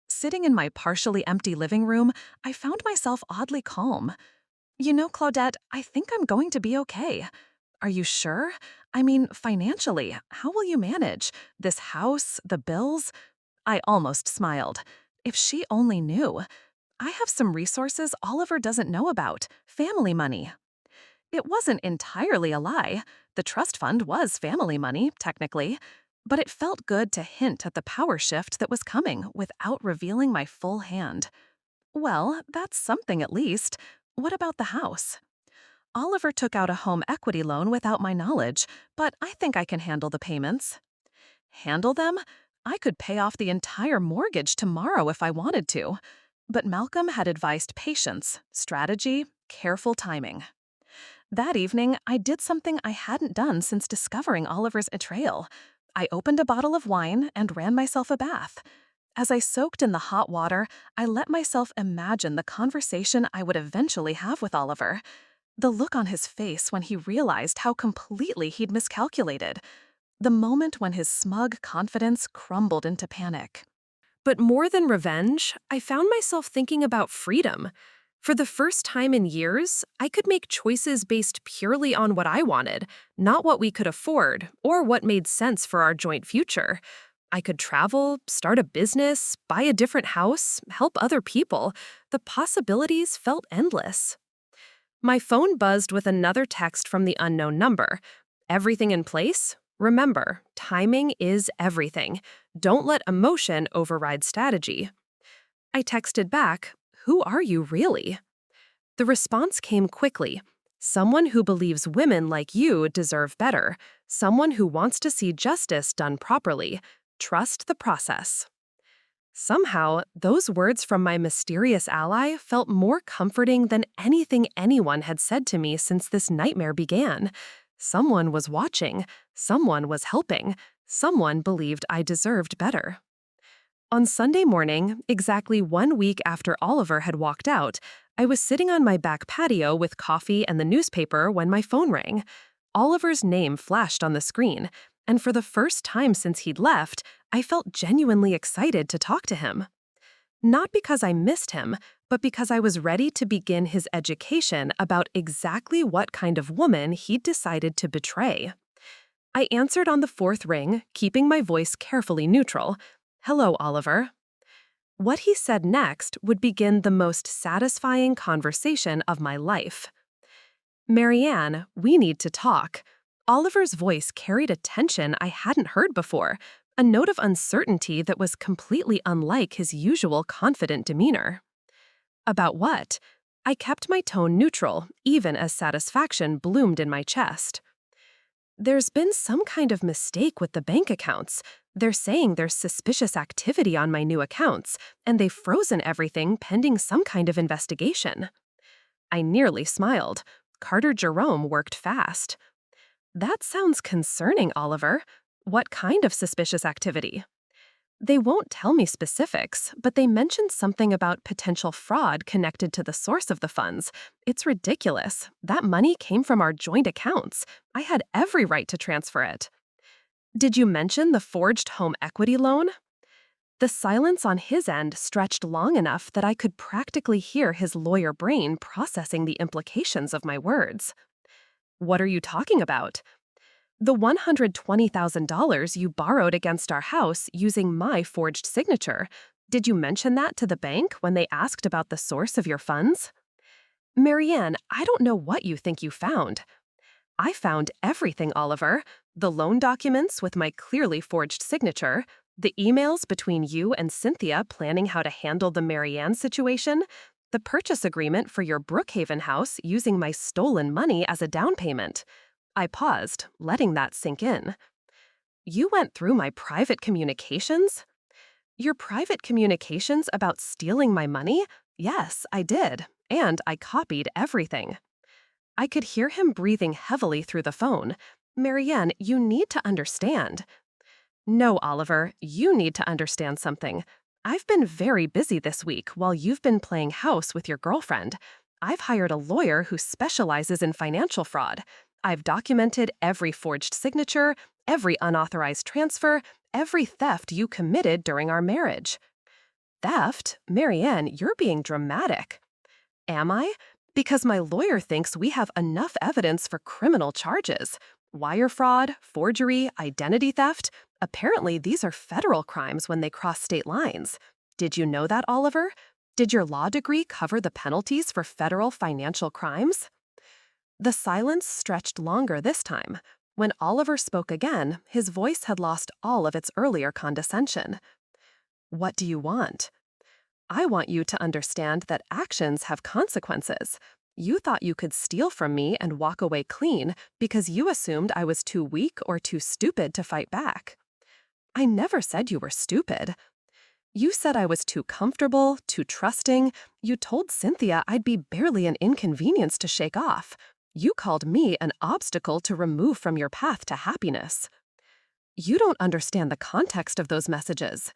Sitting in my partially empty living room, I found myself oddly calm. "You know, Claudette, I think I'm going to be okay." "Are you sure? I mean, financially, how will you manage? This house, the bills?" I almost smiled. If she only knew. I have some resources Oliver doesn't know about, family money. It wasn't entirely a lie. The trust fund was family money, technically. But it felt good to hint at the power shift that was coming without revealing my full hand. Well, that's something at least. What about the house? Oliver took out a home equity loan without my knowledge, but I think I can handle the payments. Handle them? I could pay off the entire mortgage tomorrow if I wanted to. But Malcolm had advised patience, strategy, careful timing. That evening, I did something I hadn't done since discovering Oliver's betrayal. I opened a bottle of wine and ran myself a bath. As I soaked in the hot water, I let myself imagine the conversation I would eventually have with Oliver. The look on his face when he realized how completely he'd miscalculated. The moment when his smug confidence crumbled into panic. But more than revenge, I found myself thinking about freedom. For the first time in years, I could make choices based purely on what I wanted, not what we could afford or what made sense for our joint future. I could travel, start a business, buy a different house, help other people. The possibilities felt endless. My phone buzzed with another text from the unknown number. Everything in place? Remember, timing is everything. Don't let emotion override strategy. I texted back, "Who are you really?" The response came quickly. Someone who believes women like you deserve better. Someone who wants to see justice done properly. Trust the process. Somehow, those words from my mysterious ally felt more comforting than anything anyone had said to me since this nightmare began. Someone was watching. Someone was helping. Someone believed I deserved better. On Sunday morning, exactly 1 week after Oliver had walked out, I was sitting on my back patio with coffee and the newspaper when my phone rang. Oliver's name flashed on the screen, and for the first time since he'd left, I felt genuinely excited to talk to him. Not because I missed him, but because I was ready to begin his education about exactly what kind of woman he'd decided to betray. I answered on the fourth ring, keeping my voice carefully neutral. "Hello, Oliver." What he said next would begin the most satisfying conversation of my life. "Marianne, we need to talk." Oliver's voice carried a tension I hadn't heard before, a note of uncertainty that was completely unlike his usual confident demeanor. "About what?" I kept my tone neutral, even as satisfaction bloomed in my chest. "There's been some kind of mistake with the bank accounts. They're saying there's suspicious activity on my new accounts, and they've frozen everything pending some kind of investigation." I nearly smiled. Carter Jerome worked fast. "That sounds concerning, Oliver. What kind of suspicious activity?" "They won't tell me specifics, but they mentioned something about potential fraud connected to the source of the funds. It's ridiculous. That money came from our joint accounts. I had every right to transfer it." "Did you mention the forged home equity loan?" The silence on his end stretched long enough that I could practically hear his lawyer brain processing the implications of my words. "What are you talking about?" "The $120,000 you borrowed against our house using my forged signature. Did you mention that to the bank when they asked about the source of your funds?" "Marianne, I don't know what you think you found." "I found everything, Oliver. The loan documents with my clearly forged signature, the emails between you and Cynthia planning how to handle the Marianne situation, the purchase agreement for your Brookhaven house using my stolen money as a down payment." I paused, letting that sink in. "You went through my private communications?" "Your private communications about stealing my money? Yes, I did, and I copied everything." I could hear him breathing heavily through the phone. "Marianne, you need to understand." "No, Oliver, you need to understand something. I've been very busy this week while you've been playing house with your girlfriend. I've hired a lawyer who specializes in financial fraud. I've documented every forged signature, every unauthorized transfer, every theft you committed during our marriage." "Theft? Marianne, you're being dramatic." "Am I? Because my lawyer thinks we have enough evidence for criminal charges. Wire fraud, forgery, identity theft. Apparently, these are federal crimes when they cross state lines. Did you know that, Oliver? Did your law degree cover the penalties for federal financial crimes?" The silence stretched longer this time. When Oliver spoke again, his voice had lost all of its earlier condescension. "What do you want?" "I want you to understand that actions have consequences. You thought you could steal from me and walk away clean because you assumed I was too weak or too stupid to fight back. I never said you were stupid. You said I was too comfortable, too trusting. You told Cynthia I'd be barely an inconvenience to shake off. You called me an obstacle to remove from your path to happiness. You don't understand the context of those messages.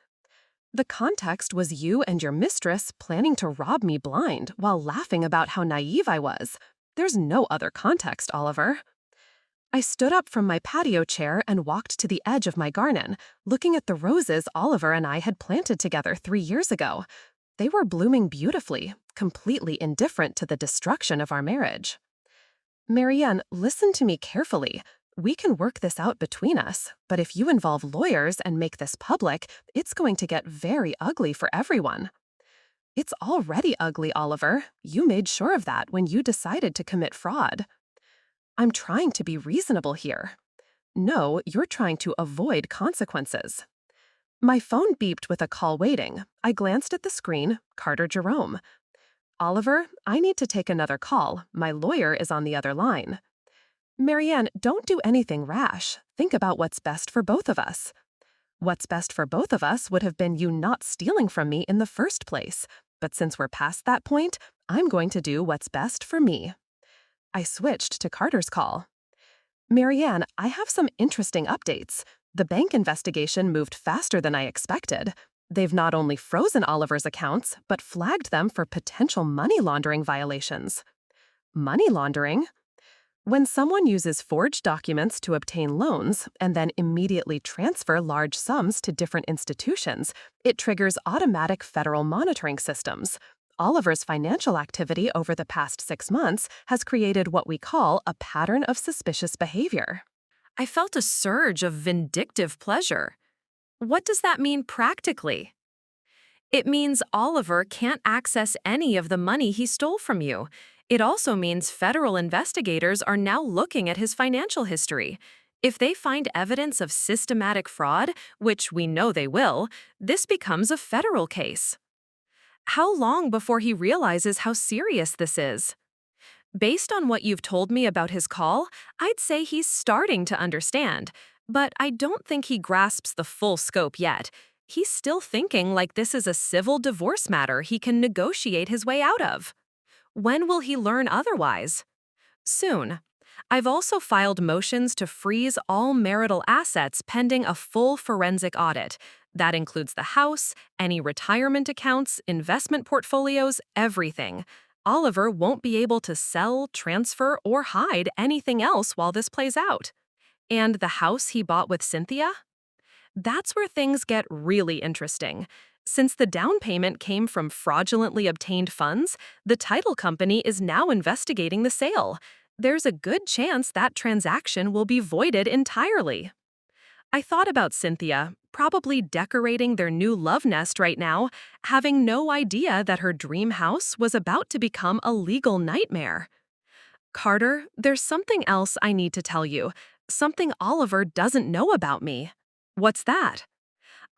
The context was you and your mistress planning to rob me blind while laughing about how naive I was. There's no other context, Oliver." I stood up from my patio chair and walked to the edge of my garden, looking at the roses Oliver and I had planted together 3 years ago. They were blooming beautifully, completely indifferent to the destruction of our marriage. "Marianne, listen to me carefully. We can work this out between us, but if you involve lawyers and make this public, it's going to get very ugly for everyone." "It's already ugly, Oliver. You made sure of that when you decided to commit fraud." "I'm trying to be reasonable here." "No, you're trying to avoid consequences." My phone beeped with a call waiting. I glanced at the screen. Carter Jerome. "Oliver, I need to take another call. My lawyer is on the other line." "Marianne, don't do anything rash. Think about what's best for both of us." "What's best for both of us would have been you not stealing from me in the first place. But since we're past that point, I'm going to do what's best for me." I switched to Carter's call. "Marianne, I have some interesting updates. The bank investigation moved faster than I expected. They've not only frozen Oliver's accounts, but flagged them for potential money laundering violations." "Money laundering?" "When someone uses forged documents to obtain loans and then immediately transfer large sums to different institutions, it triggers automatic federal monitoring systems. Oliver's financial activity over the past 6 months has created what we call a pattern of suspicious behavior." I felt a surge of vindictive pleasure. What does that mean practically? "It means Oliver can't access any of the money he stole from you. It also means federal investigators are now looking at his financial history. If they find evidence of systematic fraud, which we know they will, this becomes a federal case." "How long before he realizes how serious this is?" "Based on what you've told me about his call, I'd say he's starting to understand, but I don't think he grasps the full scope yet. He's still thinking like this is a civil divorce matter he can negotiate his way out of." "When will he learn otherwise?" "Soon. I've also filed motions to freeze all marital assets pending a full forensic audit. That includes the house, any retirement accounts, investment portfolios, everything. Oliver won't be able to sell, transfer, or hide anything else while this plays out." "And the house he bought with Cynthia?" "That's where things get really interesting. Since the down payment came from fraudulently obtained funds, the title company is now investigating the sale. There's a good chance that transaction will be voided entirely." I thought about Cynthia, probably decorating their new love nest right now, having no idea that her dream house was about to become a legal nightmare. "Carter, there's something else I need to tell you, something Oliver doesn't know about me." "What's that?"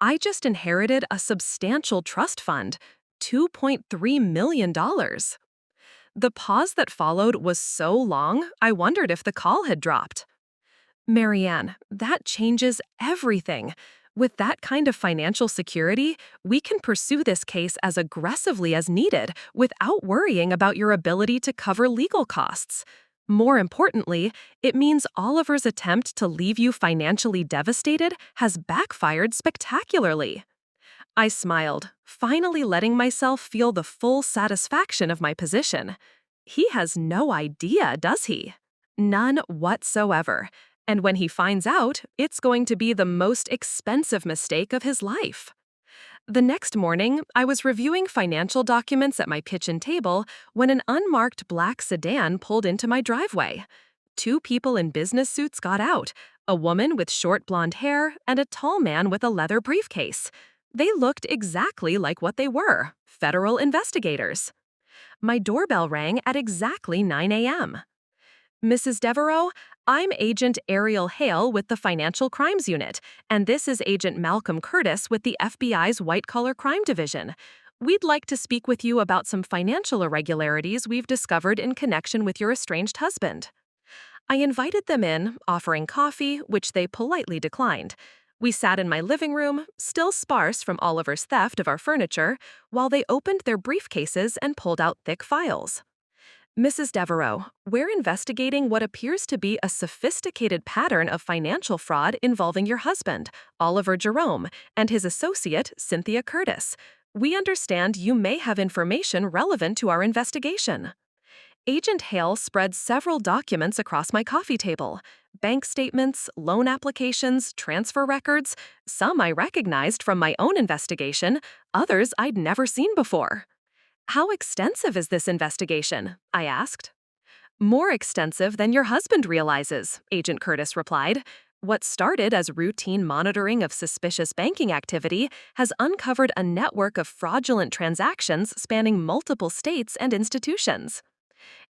"I just inherited a substantial trust fund, $2.3 million. The pause that followed was so long, I wondered if the call had dropped. "Marianne, that changes everything. With that kind of financial security, we can pursue this case as aggressively as needed without worrying about your ability to cover legal costs. More importantly, it means Oliver's attempt to leave you financially devastated has backfired spectacularly." I smiled, finally letting myself feel the full satisfaction of my position. He has no idea, does he? None whatsoever. And when he finds out, it's going to be the most expensive mistake of his life. The next morning, I was reviewing financial documents at my kitchen table when an unmarked black sedan pulled into my driveway. 2 people in business suits got out, a woman with short blonde hair and a tall man with a leather briefcase. They looked exactly like what they were, federal investigators. My doorbell rang at exactly 9 a.m. Mrs. Devereaux, I'm Agent Ariel Hale with the Financial Crimes Unit, and this is Agent Malcolm Curtis with the FBI's White Collar Crime Division. We'd like to speak with you about some financial irregularities we've discovered in connection with your estranged husband. I invited them in, offering coffee, which they politely declined. We sat in my living room, still sparse from Oliver's theft of our furniture, while they opened their briefcases and pulled out thick files. Mrs. Devereaux, we're investigating what appears to be a sophisticated pattern of financial fraud involving your husband, Oliver Jerome, and his associate, Cynthia Curtis. We understand you may have information relevant to our investigation. Agent Hale spread several documents across my coffee table. Bank statements, loan applications, transfer records. Some I recognized from my own investigation, others I'd never seen before. How extensive is this investigation? I asked. More extensive than your husband realizes, Agent Curtis replied. What started as routine monitoring of suspicious banking activity has uncovered a network of fraudulent transactions spanning multiple states and institutions.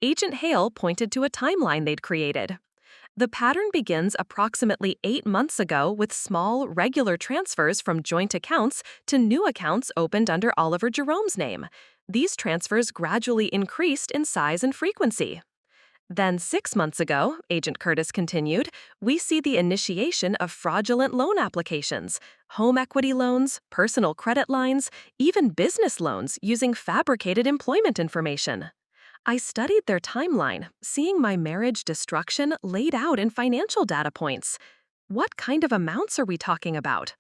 Agent Hale pointed to a timeline they'd created. The pattern begins approximately 8 months ago with small, regular transfers from joint accounts to new accounts opened under Oliver Jerome's name. These transfers gradually increased in size and frequency. Then 6 months ago, Agent Curtis continued, we see the initiation of fraudulent loan applications, home equity loans, personal credit lines, even business loans using fabricated employment information. I studied their timeline, seeing my marriage destruction laid out in financial data points. What kind of amounts are we talking about?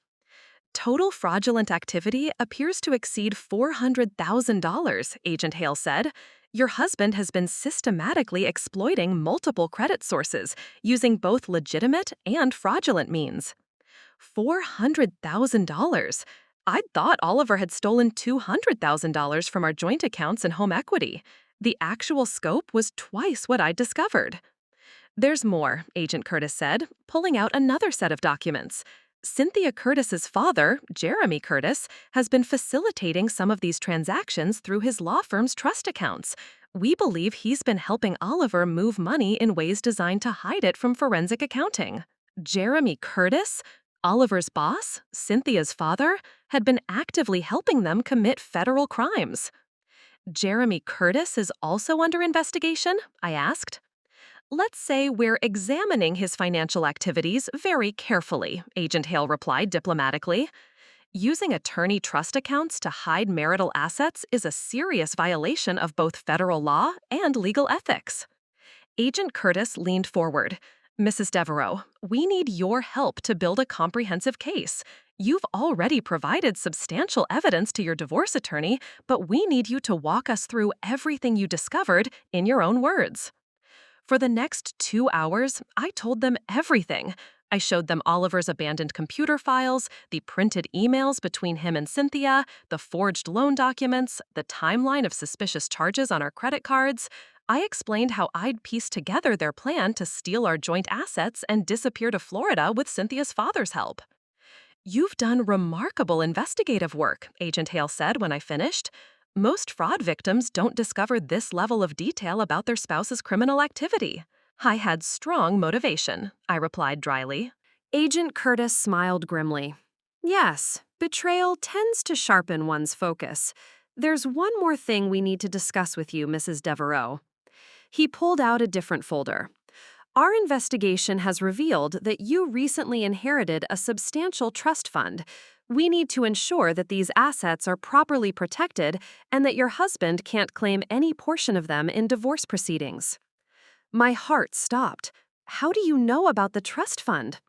Total fraudulent activity appears to exceed $400,000, Agent Hale said. Your husband has been systematically exploiting multiple credit sources, using both legitimate and fraudulent means. $400,000. I'd thought Oliver had stolen $200,000 from our joint accounts and home equity. The actual scope was twice what I'd discovered. There's more, Agent Curtis said, pulling out another set of documents. Cynthia Curtis's father, Jeremy Curtis, has been facilitating some of these transactions through his law firm's trust accounts. We believe he's been helping Oliver move money in ways designed to hide it from forensic accounting. Jeremy Curtis, Oliver's boss, Cynthia's father, had been actively helping them commit federal crimes. Jeremy Curtis is also under investigation? I asked. Let's say we're examining his financial activities very carefully, Agent Hale replied diplomatically. Using attorney trust accounts to hide marital assets is a serious violation of both federal law and legal ethics. Agent Curtis leaned forward. Mrs. Devereaux, we need your help to build a comprehensive case. You've already provided substantial evidence to your divorce attorney, but we need you to walk us through everything you discovered in your own words. For the next 2 hours, I told them everything. I showed them Oliver's abandoned computer files, the printed emails between him and Cynthia, the forged loan documents, the timeline of suspicious charges on our credit cards. I explained how I'd pieced together their plan to steal our joint assets and disappear to Florida with Cynthia's father's help. You've done remarkable investigative work, Agent Hale said when I finished. Most fraud victims don't discover this level of detail about their spouse's criminal activity. I had strong motivation, I replied dryly. Agent Curtis smiled grimly. Yes, betrayal tends to sharpen one's focus. There's one more thing we need to discuss with you, Mrs. Devereaux. He pulled out a different folder. Our investigation has revealed that you recently inherited a substantial trust fund. We need to ensure that these assets are properly protected and that your husband can't claim any portion of them in divorce proceedings. My heart stopped. How do you know about the trust fund?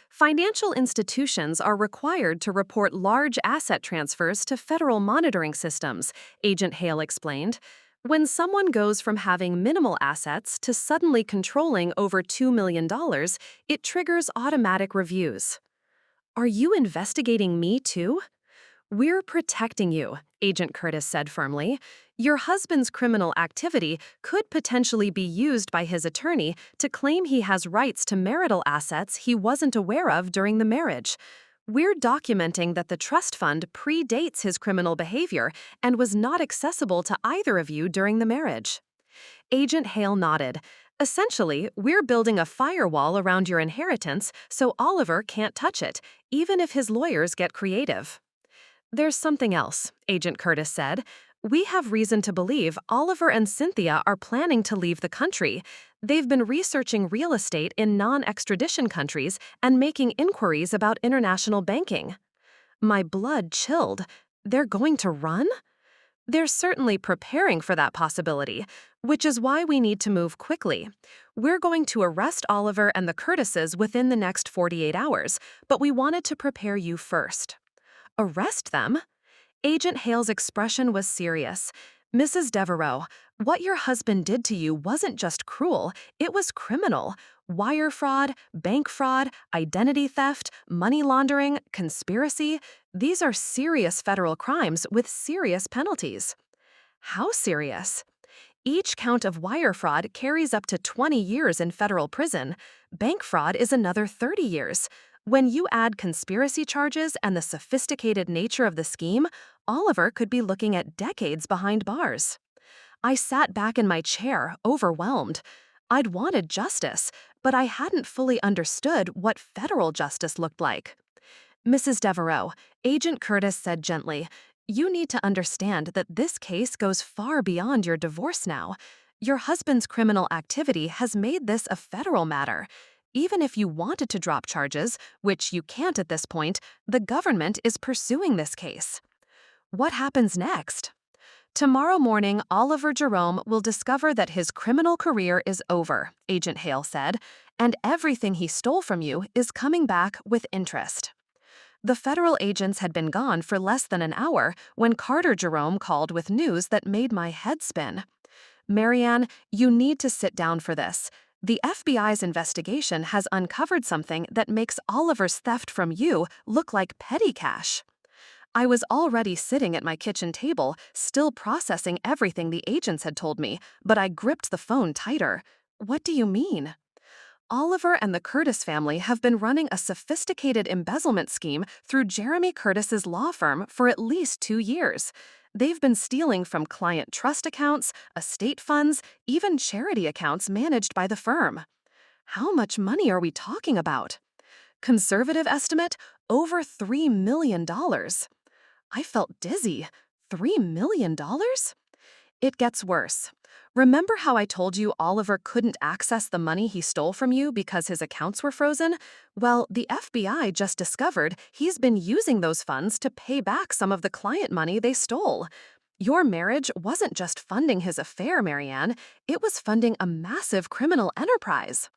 Financial institutions are required to report large asset transfers to federal monitoring systems, Agent Hale explained. When someone goes from having minimal assets to suddenly controlling over $2 million, it triggers automatic reviews. Are you investigating me too? We're protecting you, Agent Curtis said firmly. Your husband's criminal activity could potentially be used by his attorney to claim he has rights to marital assets he wasn't aware of during the marriage. We're documenting that the trust fund predates his criminal behavior and was not accessible to either of you during the marriage. Agent Hale nodded. Essentially, we're building a firewall around your inheritance so Oliver can't touch it, even if his lawyers get creative. There's something else, Agent Curtis said. We have reason to believe Oliver and Cynthia are planning to leave the country. They've been researching real estate in non-extradition countries and making inquiries about international banking. My blood chilled. They're going to run? They're certainly preparing for that possibility, which is why we need to move quickly. We're going to arrest Oliver and the Curtises within the next 48 hours, but we wanted to prepare you first. Arrest them? Agent Hale's expression was serious. Mrs. Devereaux, what your husband did to you wasn't just cruel, it was criminal. Wire fraud, bank fraud, identity theft, money laundering, conspiracy, these are serious federal crimes with serious penalties. How serious? Each count of wire fraud carries up to 20 years in federal prison. Bank fraud is another 30 years. When you add conspiracy charges and the sophisticated nature of the scheme, Oliver could be looking at decades behind bars. I sat back in my chair, overwhelmed. I'd wanted justice, but I hadn't fully understood what federal justice looked like. Mrs. Devereaux, Agent Curtis said gently, you need to understand that this case goes far beyond your divorce now. Your husband's criminal activity has made this a federal matter. Even if you wanted to drop charges, which you can't at this point, the government is pursuing this case. What happens next? Tomorrow morning, Oliver Jerome will discover that his criminal career is over, Agent Hale said, and everything he stole from you is coming back with interest. The federal agents had been gone for less than an hour when Carter Jerome called with news that made my head spin. Marianne, you need to sit down for this. The FBI's investigation has uncovered something that makes Oliver's theft from you look like petty cash. I was already sitting at my kitchen table, still processing everything the agents had told me, but I gripped the phone tighter. What do you mean? Oliver and the Curtis family have been running a sophisticated embezzlement scheme through Jeremy Curtis's law firm for at least 2 years. They've been stealing from client trust accounts, estate funds, even charity accounts managed by the firm. How much money are we talking about? Conservative estimate, over $3 million. I felt dizzy. $3 million? It gets worse. Remember how I told you Oliver couldn't access the money he stole from you because his accounts were frozen? Well, the FBI just discovered he's been using those funds to pay back some of the client money they stole. Your marriage wasn't just funding his affair, Marianne. It was funding a massive criminal enterprise.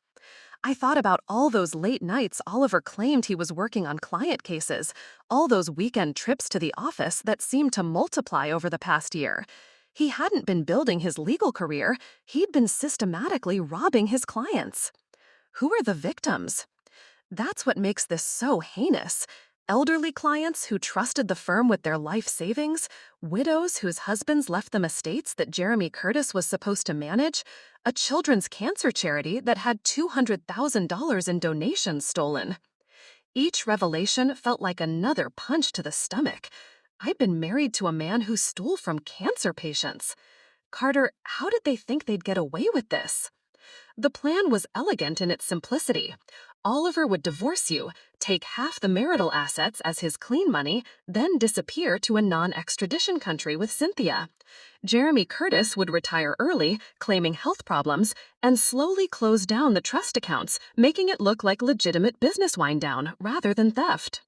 I thought about all those late nights Oliver claimed he was working on client cases, all those weekend trips to the office that seemed to multiply over the past year. He hadn't been building his legal career, he'd been systematically robbing his clients. Who are the victims? That's what makes this so heinous. Elderly clients who trusted the firm with their life savings, widows whose husbands left them estates that Jeremy Curtis was supposed to manage, a children's cancer charity that had $200,000 in donations stolen. Each revelation felt like another punch to the stomach. I'd been married to a man who stole from cancer patients. Carter, how did they think they'd get away with this? The plan was elegant in its simplicity. Oliver would divorce you, take half the marital assets as his clean money, then disappear to a non-extradition country with Cynthia. Jeremy Curtis would retire early, claiming health problems, and slowly close down the trust accounts, making it look like legitimate business wind-down rather than theft.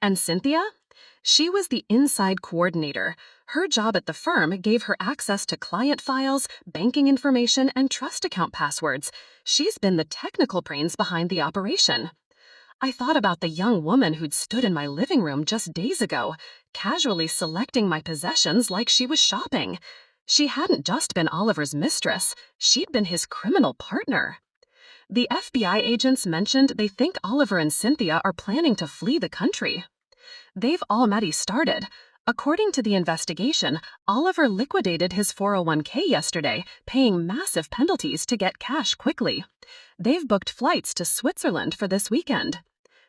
And Cynthia? She was the inside coordinator. Her job at the firm gave her access to client files, banking information, and trust account passwords. She's been the technical brains behind the operation. I thought about the young woman who'd stood in my living room just days ago, casually selecting my possessions like she was shopping. She hadn't just been Oliver's mistress, she'd been his criminal partner. The FBI agents mentioned they think Oliver and Cynthia are planning to flee the country. They've already started. According to the investigation, Oliver liquidated his 401k yesterday, paying massive penalties to get cash quickly. They've booked flights to Switzerland for this weekend.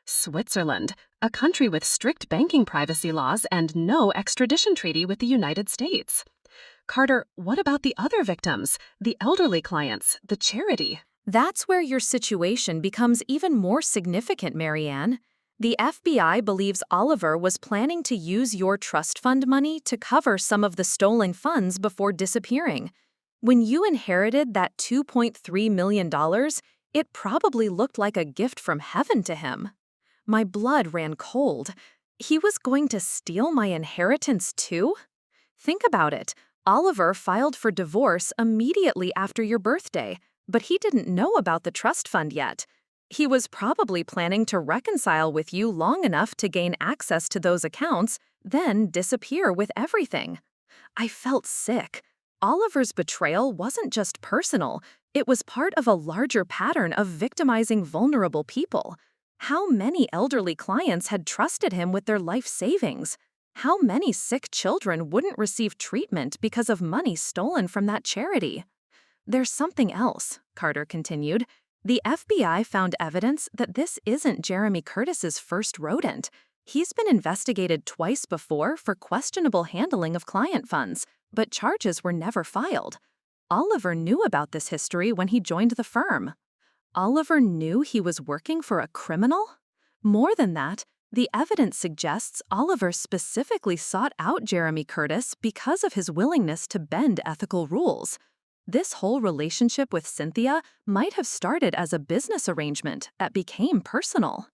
Switzerland, a country with strict banking privacy laws and no extradition treaty with the United States. Carter, what about the other victims, the elderly clients, the charity? That's where your situation becomes even more significant, Marianne. The FBI believes Oliver was planning to use your trust fund money to cover some of the stolen funds before disappearing. When you inherited that $2.3 million, it probably looked like a gift from heaven to him. My blood ran cold. He was going to steal my inheritance too? Think about it. Oliver filed for divorce immediately after your birthday, but he didn't know about the trust fund yet. He was probably planning to reconcile with you long enough to gain access to those accounts, then disappear with everything. I felt sick. Oliver's betrayal wasn't just personal, it was part of a larger pattern of victimizing vulnerable people. How many elderly clients had trusted him with their life savings? How many sick children wouldn't receive treatment because of money stolen from that charity? There's something else, Carter continued. The FBI found evidence that this isn't Jeremy Curtis's first rodent. He's been investigated twice before for questionable handling of client funds, but charges were never filed. Oliver knew about this history when he joined the firm. Oliver knew he was working for a criminal? More than that, the evidence suggests Oliver specifically sought out Jeremy Curtis because of his willingness to bend ethical rules. This whole relationship with Cynthia might have started as a business arrangement that became personal.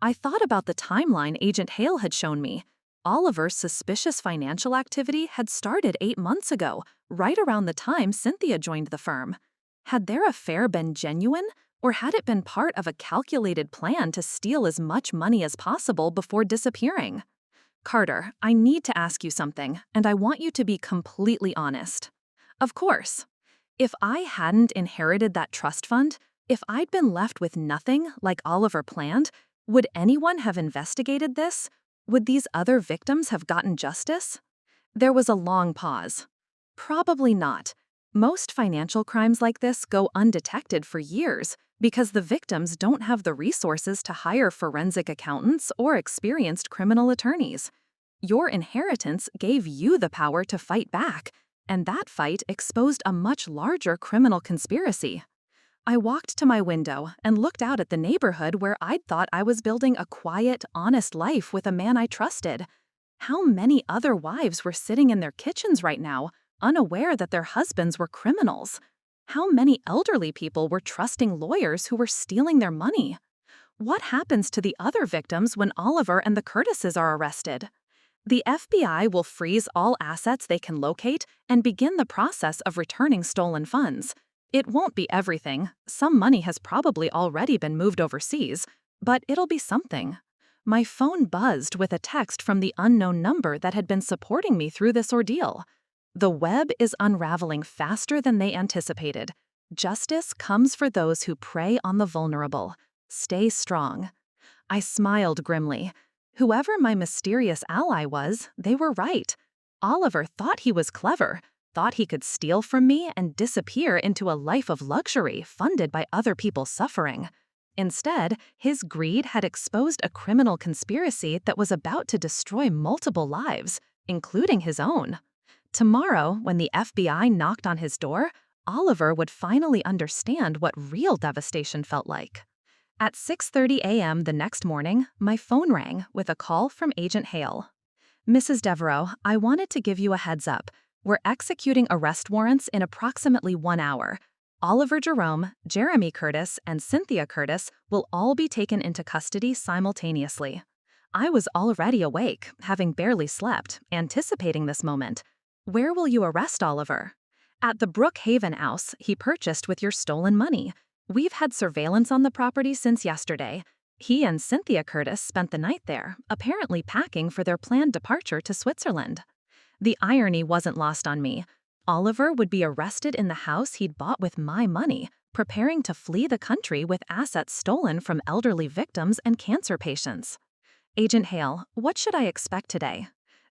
I thought about the timeline Agent Hale had shown me. Oliver's suspicious financial activity had started 8 months ago, right around the time Cynthia joined the firm. Had their affair been genuine, or had it been part of a calculated plan to steal as much money as possible before disappearing? Carter, I need to ask you something, and I want you to be completely honest. Of course. If I hadn't inherited that trust fund, if I'd been left with nothing like Oliver planned, would anyone have investigated this? Would these other victims have gotten justice? There was a long pause. Probably not. Most financial crimes like this go undetected for years because the victims don't have the resources to hire forensic accountants or experienced criminal attorneys. Your inheritance gave you the power to fight back, and that fight exposed a much larger criminal conspiracy. I walked to my window and looked out at the neighborhood where I'd thought I was building a quiet, honest life with a man I trusted. How many other wives were sitting in their kitchens right now, unaware that their husbands were criminals? How many elderly people were trusting lawyers who were stealing their money? What happens to the other victims when Oliver and the Curtises are arrested? The FBI will freeze all assets they can locate and begin the process of returning stolen funds. It won't be everything. Some money has probably already been moved overseas, but it'll be something. My phone buzzed with a text from the unknown number that had been supporting me through this ordeal. The web is unraveling faster than they anticipated. Justice comes for those who prey on the vulnerable. Stay strong. I smiled grimly. Whoever my mysterious ally was, they were right. Oliver thought he was clever, thought he could steal from me and disappear into a life of luxury funded by other people's suffering. Instead, his greed had exposed a criminal conspiracy that was about to destroy multiple lives, including his own. Tomorrow, when the FBI knocked on his door, Oliver would finally understand what real devastation felt like. At 6:30 a.m. the next morning, my phone rang with a call from Agent Hale. Mrs. Devereaux, I wanted to give you a heads up. We're executing arrest warrants in approximately 1 hour. Oliver Jerome, Jeremy Curtis, and Cynthia Curtis will all be taken into custody simultaneously. I was already awake, having barely slept, anticipating this moment. Where will you arrest Oliver? At the Brookhaven house he purchased with your stolen money. We've had surveillance on the property since yesterday. He and Cynthia Curtis spent the night there, apparently packing for their planned departure to Switzerland. The irony wasn't lost on me. Oliver would be arrested in the house he'd bought with my money, preparing to flee the country with assets stolen from elderly victims and cancer patients. Agent Hale, what should I expect today?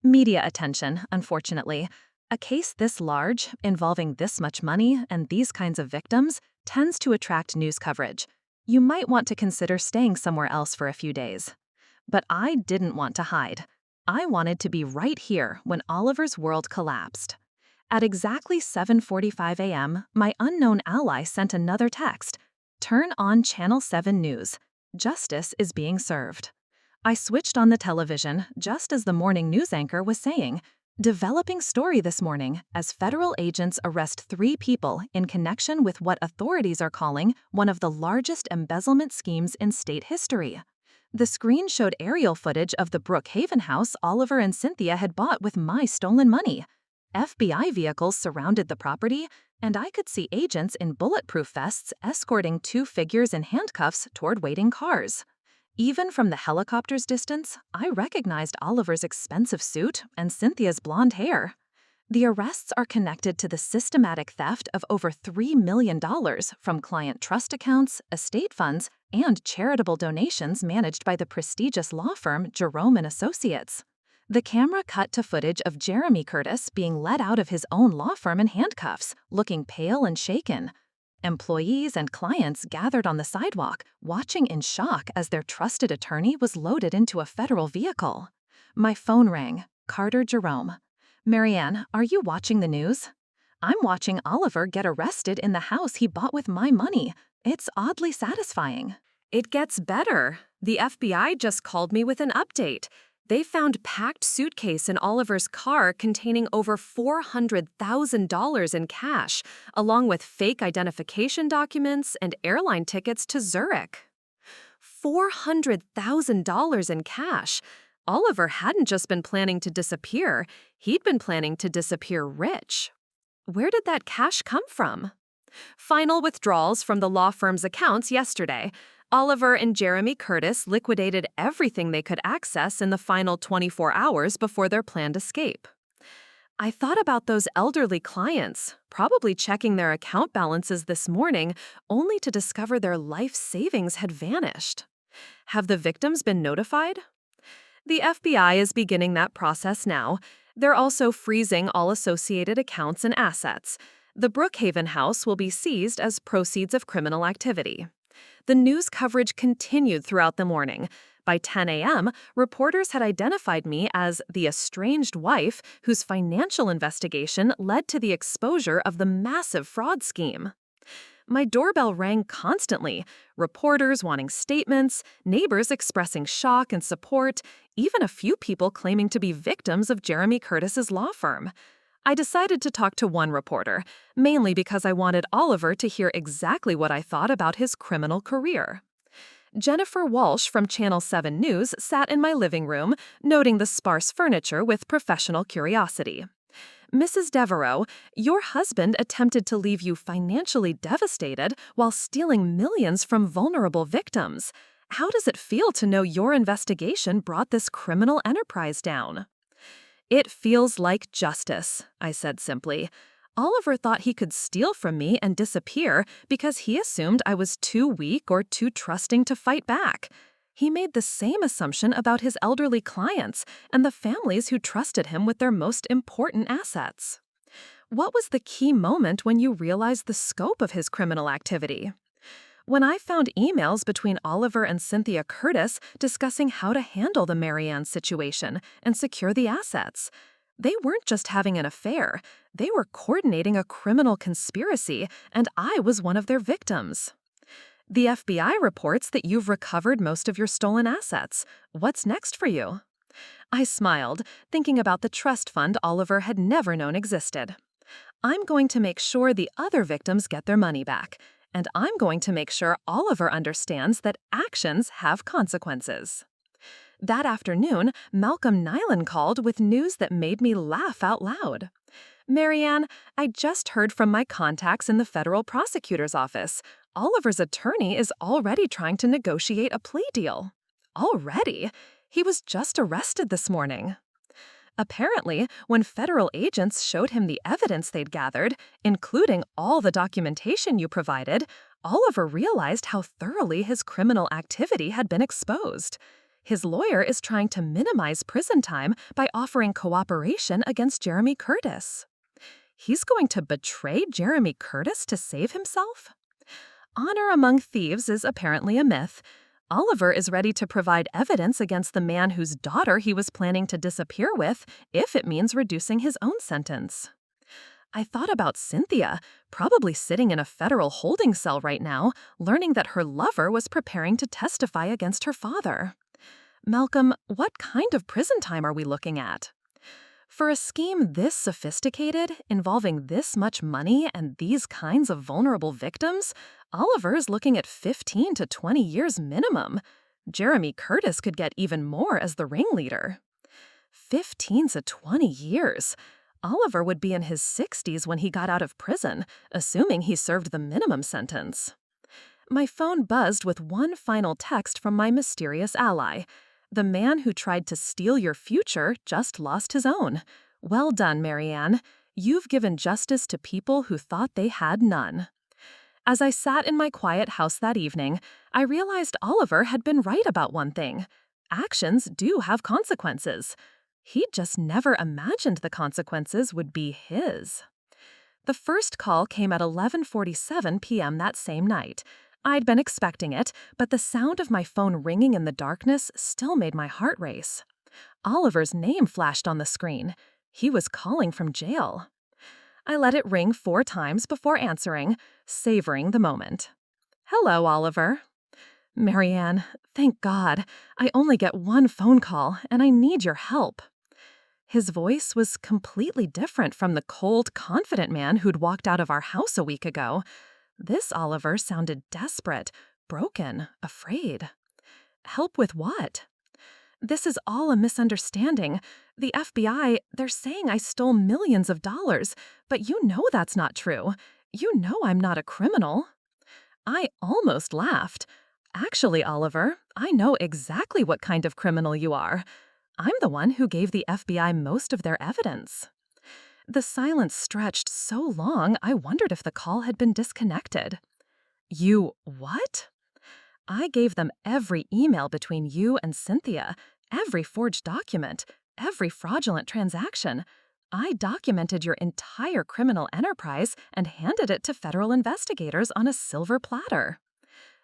Media attention, unfortunately. A case this large, involving this much money and these kinds of victims, tends to attract news coverage. You might want to consider staying somewhere else for a few days. But I didn't want to hide. I wanted to be right here when Oliver's world collapsed. At exactly 7:45 a.m., my unknown ally sent another text. Turn on Channel 7 News. Justice is being served. I switched on the television just as the morning news anchor was saying, "Developing story this morning as federal agents arrest 3 people in connection with what authorities are calling one of the largest embezzlement schemes in state history." The screen showed aerial footage of the Brookhaven house Oliver and Cynthia had bought with my stolen money. FBI vehicles surrounded the property, and I could see agents in bulletproof vests escorting 2 figures in handcuffs toward waiting cars. Even from the helicopter's distance, I recognized Oliver's expensive suit and Cynthia's blonde hair. The arrests are connected to the systematic theft of over $3 million from client trust accounts, estate funds, and charitable donations managed by the prestigious law firm Jerome and Associates. The camera cut to footage of Jeremy Curtis being led out of his own law firm in handcuffs, looking pale and shaken. Employees and clients gathered on the sidewalk, watching in shock as their trusted attorney was loaded into a federal vehicle. My phone rang. Carter Jerome. "Marianne, are you watching the news?" "I'm watching Oliver get arrested in the house he bought with my money. It's oddly satisfying." It gets better. The FBI just called me with an update. They found packed suitcase in Oliver's car containing over $400,000 in cash, along with fake identification documents and airline tickets to Zurich. $400,000 in cash. Oliver hadn't just been planning to disappear, he'd been planning to disappear rich. Where did that cash come from? Final withdrawals from the law firm's accounts yesterday. Oliver and Jeremy Curtis liquidated everything they could access in the final 24 hours before their planned escape. I thought about those elderly clients, probably checking their account balances this morning, only to discover their life savings had vanished. Have the victims been notified? The FBI is beginning that process now. They're also freezing all associated accounts and assets. The Brookhaven house will be seized as proceeds of criminal activity. The news coverage continued throughout the morning. By 10 a.m., reporters had identified me as the estranged wife whose financial investigation led to the exposure of the massive fraud scheme. My doorbell rang constantly, reporters wanting statements, neighbors expressing shock and support, even a few people claiming to be victims of Jeremy Curtis's law firm. I decided to talk to one reporter, mainly because I wanted Oliver to hear exactly what I thought about his criminal career. Jennifer Walsh from Channel 7 News sat in my living room, noting the sparse furniture with professional curiosity. "Mrs. Devereaux, your husband attempted to leave you financially devastated while stealing millions from vulnerable victims. How does it feel to know your investigation brought this criminal enterprise down?" "It feels like justice," I said simply. Oliver thought he could steal from me and disappear because he assumed I was too weak or too trusting to fight back. He made the same assumption about his elderly clients and the families who trusted him with their most important assets. What was the key moment when you realized the scope of his criminal activity? When I found emails between Oliver and Cynthia Curtis discussing how to handle the Marianne situation and secure the assets. They weren't just having an affair, they were coordinating a criminal conspiracy, and I was one of their victims. "The FBI reports that you've recovered most of your stolen assets. What's next for you?" I smiled, thinking about the trust fund Oliver had never known existed. "I'm going to make sure the other victims get their money back. And I'm going to make sure Oliver understands that actions have consequences." That afternoon, Malcolm Nyland called with news that made me laugh out loud. "Marianne, I just heard from my contacts in the federal prosecutor's office. Oliver's attorney is already trying to negotiate a plea deal." Already? He was just arrested this morning. Apparently, when federal agents showed him the evidence they'd gathered, including all the documentation you provided, Oliver realized how thoroughly his criminal activity had been exposed. His lawyer is trying to minimize prison time by offering cooperation against Jeremy Curtis. He's going to betray Jeremy Curtis to save himself? Honor among thieves is apparently a myth. Oliver is ready to provide evidence against the man whose daughter he was planning to disappear with, if it means reducing his own sentence. I thought about Cynthia, probably sitting in a federal holding cell right now, learning that her lover was preparing to testify against her father. Malcolm, what kind of prison time are we looking at? For a scheme this sophisticated, involving this much money and these kinds of vulnerable victims, Oliver is looking at 15 to 20 years minimum. Jeremy Curtis could get even more as the ringleader. 15 to 20 years. Oliver would be in his 60s when he got out of prison, assuming he served the minimum sentence. My phone buzzed with one final text from my mysterious ally. The man who tried to steal your future just lost his own. Well done, Marianne. You've given justice to people who thought they had none. As I sat in my quiet house that evening, I realized Oliver had been right about one thing. Actions do have consequences. He'd just never imagined the consequences would be his. The first call came at 11:47 p.m. that same night. I'd been expecting it, but the sound of my phone ringing in the darkness still made my heart race. Oliver's name flashed on the screen. He was calling from jail. I let it ring 4 times before answering, savoring the moment. Hello, Oliver. Marianne, thank God. I only get one phone call, and I need your help. His voice was completely different from the cold, confident man who'd walked out of our house a week ago. This Oliver sounded desperate, broken, afraid. Help with what? This is all a misunderstanding. The FBI, they're saying I stole millions of dollars, but you know that's not true. You know I'm not a criminal. I almost laughed. Actually, Oliver, I know exactly what kind of criminal you are. I'm the one who gave the FBI most of their evidence. The silence stretched so long, I wondered if the call had been disconnected. You what? I gave them every email between you and Cynthia, every forged document, every fraudulent transaction. I documented your entire criminal enterprise and handed it to federal investigators on a silver platter.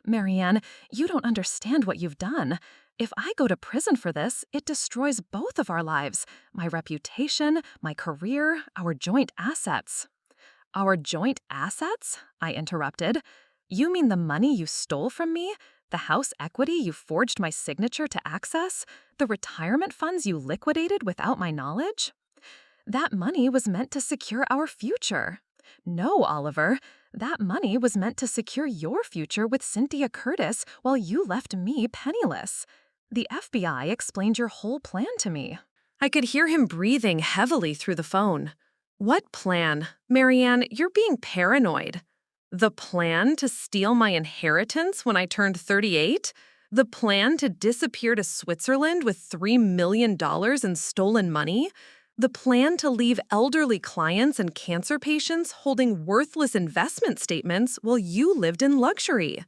Marianne, you don't understand what you've done. If I go to prison for this, it destroys both of our lives, my reputation, my career, our joint assets. Our joint assets? I interrupted. You mean the money you stole from me? The house equity you forged my signature to access? The retirement funds you liquidated without my knowledge? That money was meant to secure our future. No, Oliver. That money was meant to secure your future with Cynthia Curtis while you left me penniless. The FBI explained your whole plan to me. I could hear him breathing heavily through the phone. What plan? Marianne, you're being paranoid. The plan to steal my inheritance when I turned 38? The plan to disappear to Switzerland with $3 million in stolen money? The plan to leave elderly clients and cancer patients holding worthless investment statements while you lived in luxury?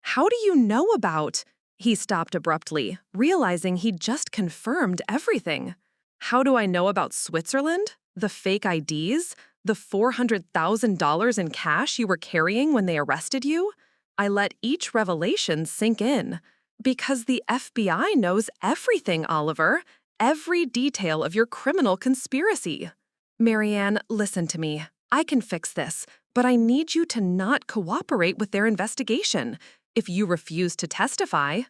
How do you know about? He stopped abruptly, realizing he'd just confirmed everything. How do I know about Switzerland? The fake IDs? The $400,000 in cash you were carrying when they arrested you? I let each revelation sink in. Because the FBI knows everything, Oliver. Every detail of your criminal conspiracy. Marianne, listen to me. I can fix this, but I need you to not cooperate with their investigation. If you refuse to testify,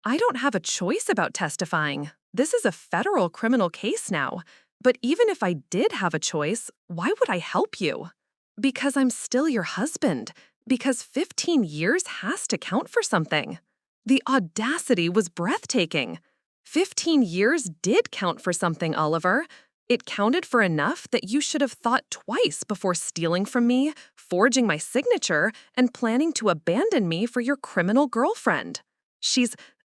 I don't have a choice about testifying. This is a federal criminal case now. But even if I did have a choice, why would I help you? Because I'm still your husband. Because 15 years has to count for something. The audacity was breathtaking. 15 years did count for something, Oliver. It counted for enough that you should have thought twice before stealing from me, forging my signature, and planning to abandon me for your criminal girlfriend.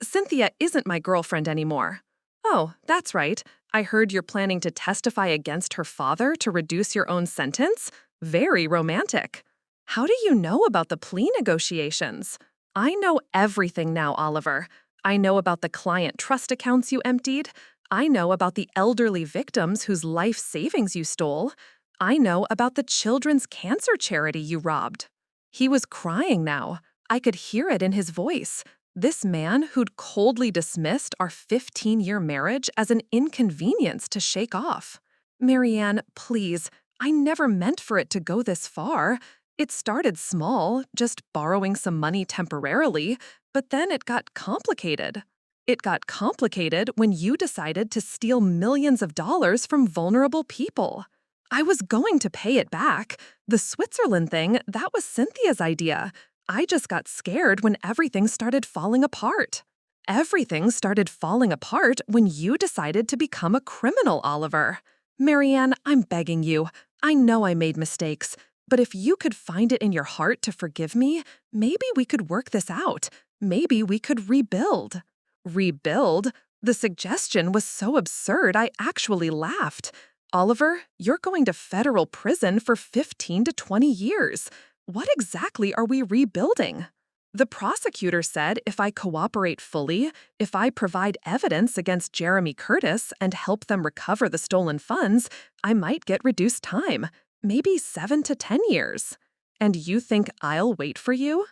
Cynthia isn't my girlfriend anymore. Oh, that's right. I heard you're planning to testify against her father to reduce your own sentence? Very romantic. How do you know about the plea negotiations? I know everything now, Oliver. I know about the client trust accounts you emptied. I know about the elderly victims whose life savings you stole. I know about the children's cancer charity you robbed. He was crying now. I could hear it in his voice. This man who'd coldly dismissed our 15-year marriage as an inconvenience to shake off. Marianne, please, I never meant for it to go this far. It started small, just borrowing some money temporarily, but then it got complicated. It got complicated when you decided to steal millions of dollars from vulnerable people. I was going to pay it back. The Switzerland thing, that was Cynthia's idea. I just got scared when everything started falling apart. Everything started falling apart when you decided to become a criminal, Oliver. Marianne, I'm begging you. I know I made mistakes, but if you could find it in your heart to forgive me, maybe we could work this out. Maybe we could rebuild. Rebuild? The suggestion was so absurd I actually laughed. Oliver, you're going to federal prison for 15 to 20 years. What exactly are we rebuilding? The prosecutor said if I cooperate fully, if I provide evidence against Jeremy Curtis and help them recover the stolen funds, I might get reduced time, maybe 7 to 10 years. And you think I'll wait for you?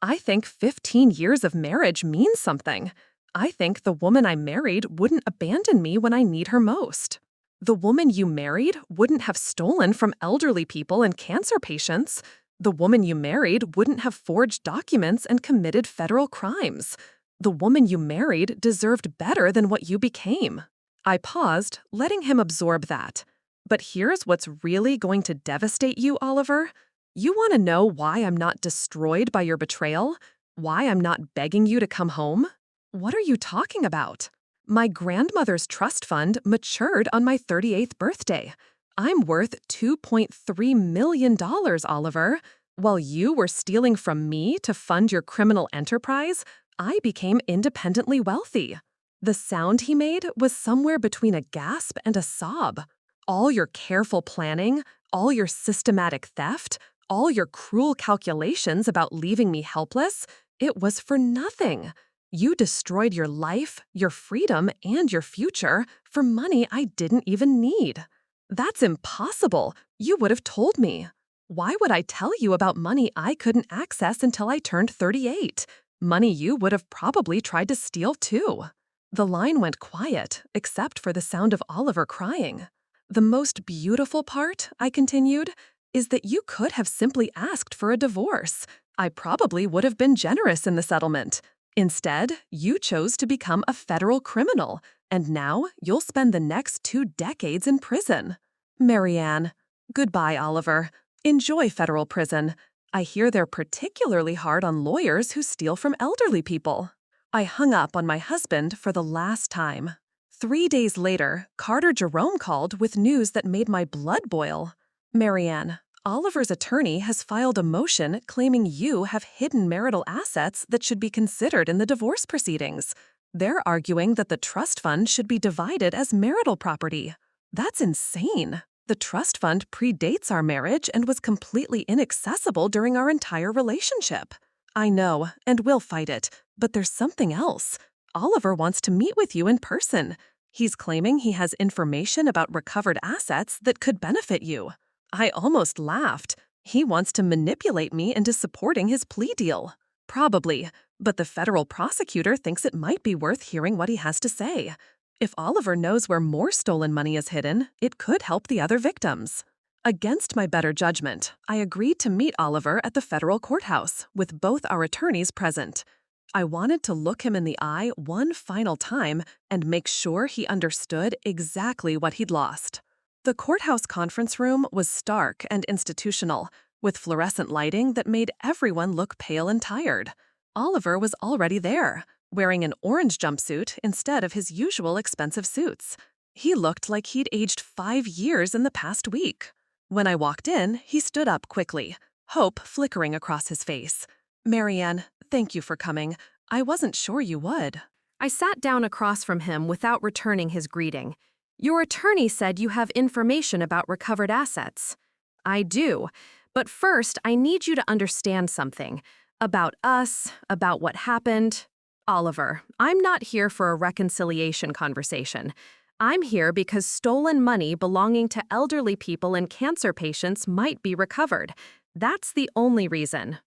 I think 15 years of marriage means something. I think the woman I married wouldn't abandon me when I need her most. The woman you married wouldn't have stolen from elderly people and cancer patients. The woman you married wouldn't have forged documents and committed federal crimes. The woman you married deserved better than what you became. I paused, letting him absorb that. But here's what's really going to devastate you, Oliver. You want to know why I'm not destroyed by your betrayal? Why I'm not begging you to come home? What are you talking about? My grandmother's trust fund matured on my 38th birthday. I'm worth $2.3 million, Oliver. While you were stealing from me to fund your criminal enterprise, I became independently wealthy. The sound he made was somewhere between a gasp and a sob. All your careful planning, all your systematic theft, all your cruel calculations about leaving me helpless, it was for nothing. You destroyed your life, your freedom, and your future for money I didn't even need. That's impossible. You would have told me. Why would I tell you about money I couldn't access until I turned 38? Money you would have probably tried to steal too. The line went quiet, except for the sound of Oliver crying. The most beautiful part, I continued, is that you could have simply asked for a divorce. I probably would have been generous in the settlement. Instead, you chose to become a federal criminal, and now you'll spend the next 2 decades in prison. Marianne. Goodbye, Oliver. Enjoy federal prison. I hear they're particularly hard on lawyers who steal from elderly people. I hung up on my husband for the last time. 3 days later, Carter Jerome called with news that made my blood boil. Marianne, Oliver's attorney has filed a motion claiming you have hidden marital assets that should be considered in the divorce proceedings. They're arguing that the trust fund should be divided as marital property. That's insane. The trust fund predates our marriage and was completely inaccessible during our entire relationship. I know, and we'll fight it, but there's something else. Oliver wants to meet with you in person. He's claiming he has information about recovered assets that could benefit you. I almost laughed. He wants to manipulate me into supporting his plea deal. Probably, but the federal prosecutor thinks it might be worth hearing what he has to say. If Oliver knows where more stolen money is hidden, it could help the other victims. Against my better judgment, I agreed to meet Oliver at the federal courthouse, with both our attorneys present. I wanted to look him in the eye one final time and make sure he understood exactly what he'd lost. The courthouse conference room was stark and institutional, with fluorescent lighting that made everyone look pale and tired. Oliver was already there, wearing an orange jumpsuit instead of his usual expensive suits. He looked like he'd aged 5 years in the past week. When I walked in, he stood up quickly, hope flickering across his face. Marianne, thank you for coming. I wasn't sure you would. I sat down across from him without returning his greeting. Your attorney said you have information about recovered assets. I do, but first I need you to understand something. About us, about what happened. Oliver, I'm not here for a reconciliation conversation. I'm here because stolen money belonging to elderly people and cancer patients might be recovered. That's the only reason.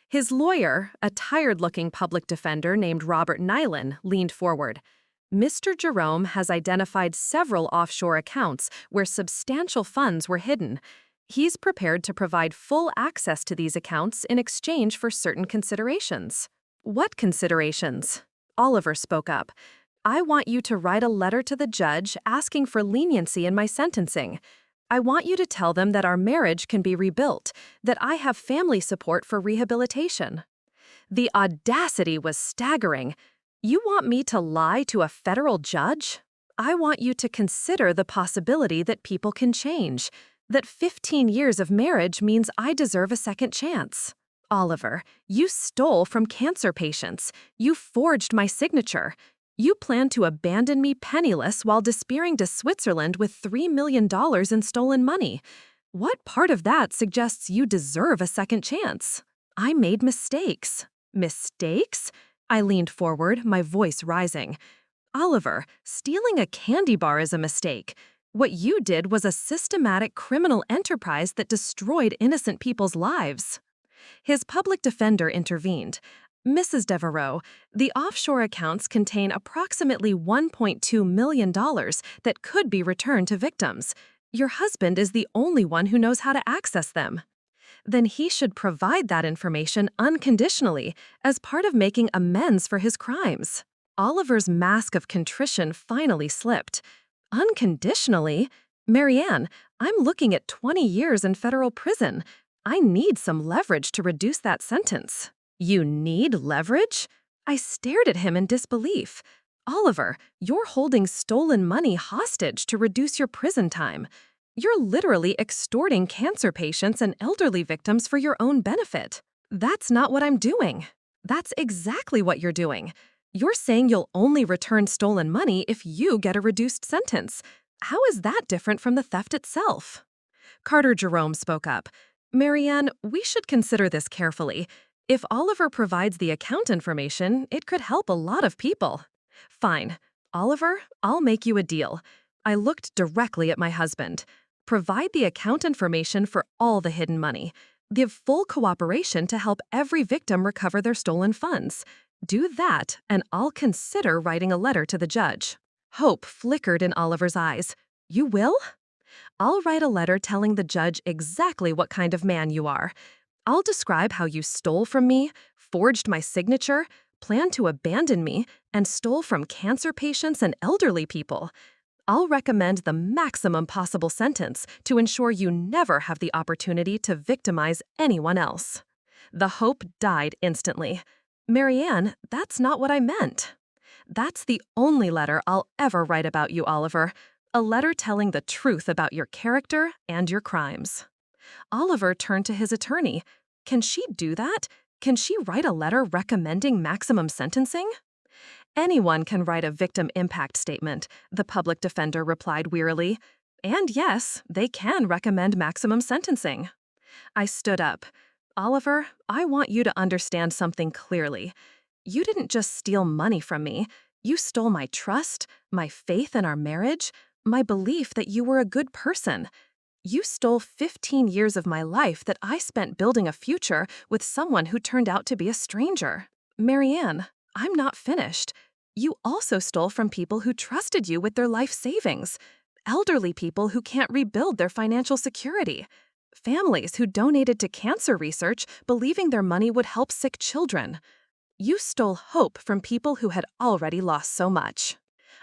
His lawyer, a tired-looking public defender named Robert Nyland, leaned forward. Mr. Jerome has identified several offshore accounts where substantial funds were hidden. He's prepared to provide full access to these accounts in exchange for certain considerations. What considerations? Oliver spoke up. I want you to write a letter to the judge asking for leniency in my sentencing. I want you to tell them that our marriage can be rebuilt, that I have family support for rehabilitation. The audacity was staggering. You want me to lie to a federal judge? I want you to consider the possibility that people can change, that 15 years of marriage means I deserve a second chance. Oliver, you stole from cancer patients. You forged my signature. You plan to abandon me penniless while disappearing to Switzerland with $3 million in stolen money. What part of that suggests you deserve a second chance? I made mistakes. Mistakes? I leaned forward, my voice rising. Oliver, stealing a candy bar is a mistake. What you did was a systematic criminal enterprise that destroyed innocent people's lives. His public defender intervened. Mrs. Devereaux, the offshore accounts contain approximately $1.2 million that could be returned to victims. Your husband is the only one who knows how to access them. Then he should provide that information unconditionally as part of making amends for his crimes. Oliver's mask of contrition finally slipped. Unconditionally? Marianne, I'm looking at 20 years in federal prison. I need some leverage to reduce that sentence. You need leverage? I stared at him in disbelief. Oliver, you're holding stolen money hostage to reduce your prison time. You're literally extorting cancer patients and elderly victims for your own benefit. That's not what I'm doing. That's exactly what you're doing. You're saying you'll only return stolen money if you get a reduced sentence. How is that different from the theft itself? Carter Jerome spoke up. Marianne, we should consider this carefully. If Oliver provides the account information, it could help a lot of people. Fine. Oliver, I'll make you a deal. I looked directly at my husband. Provide the account information for all the hidden money. Give full cooperation to help every victim recover their stolen funds. Do that, and I'll consider writing a letter to the judge. Hope flickered in Oliver's eyes. You will? I'll write a letter telling the judge exactly what kind of man you are. I'll describe how you stole from me, forged my signature, planned to abandon me, and stole from cancer patients and elderly people. I'll recommend the maximum possible sentence to ensure you never have the opportunity to victimize anyone else. The hope died instantly. Marianne, that's not what I meant. That's the only letter I'll ever write about you, Oliver. A letter telling the truth about your character and your crimes. Oliver turned to his attorney. Can she do that? Can she write a letter recommending maximum sentencing? Anyone can write a victim impact statement, the public defender replied wearily. And yes, they can recommend maximum sentencing. I stood up. Oliver, I want you to understand something clearly. You didn't just steal money from me. You stole my trust, my faith in our marriage, my belief that you were a good person. You stole 15 years of my life that I spent building a future with someone who turned out to be a stranger. Marianne, I'm not finished. You also stole from people who trusted you with their life savings, elderly people who can't rebuild their financial security, families who donated to cancer research believing their money would help sick children. You stole hope from people who had already lost so much.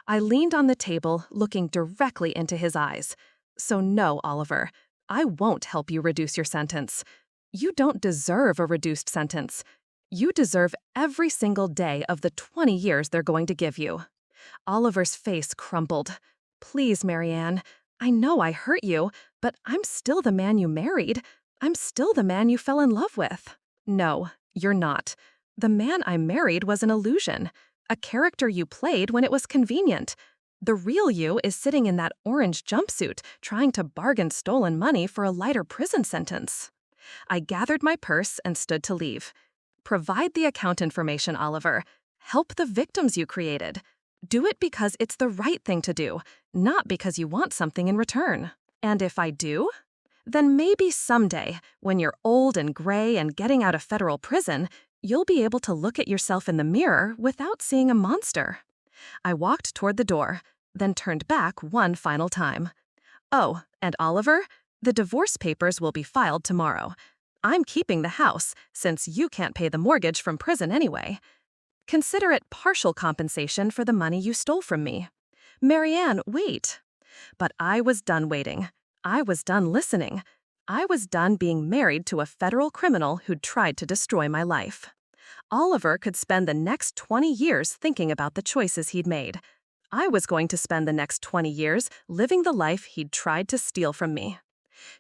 I leaned on the table, looking directly into his eyes. So no, Oliver, I won't help you reduce your sentence. You don't deserve a reduced sentence. You deserve every single day of the 20 years they're going to give you. Oliver's face crumpled. Please, Marianne, I know I hurt you, but I'm still the man you married. I'm still the man you fell in love with. No, you're not. The man I married was an illusion, a character you played when it was convenient. The real you is sitting in that orange jumpsuit, trying to bargain stolen money for a lighter prison sentence. I gathered my purse and stood to leave. Provide the account information, Oliver. Help the victims you created. Do it because it's the right thing to do, not because you want something in return. And if I do, then maybe someday, when you're old and gray and getting out of federal prison, you'll be able to look at yourself in the mirror without seeing a monster. I walked toward the door, then turned back one final time. Oh, and Oliver, the divorce papers will be filed tomorrow. I'm keeping the house, since you can't pay the mortgage from prison anyway. Consider it partial compensation for the money you stole from me. Marianne, wait. But I was done waiting. I was done listening. I was done being married to a federal criminal who'd tried to destroy my life. Oliver could spend the next 20 years thinking about the choices he'd made. I was going to spend the next 20 years living the life he'd tried to steal from me.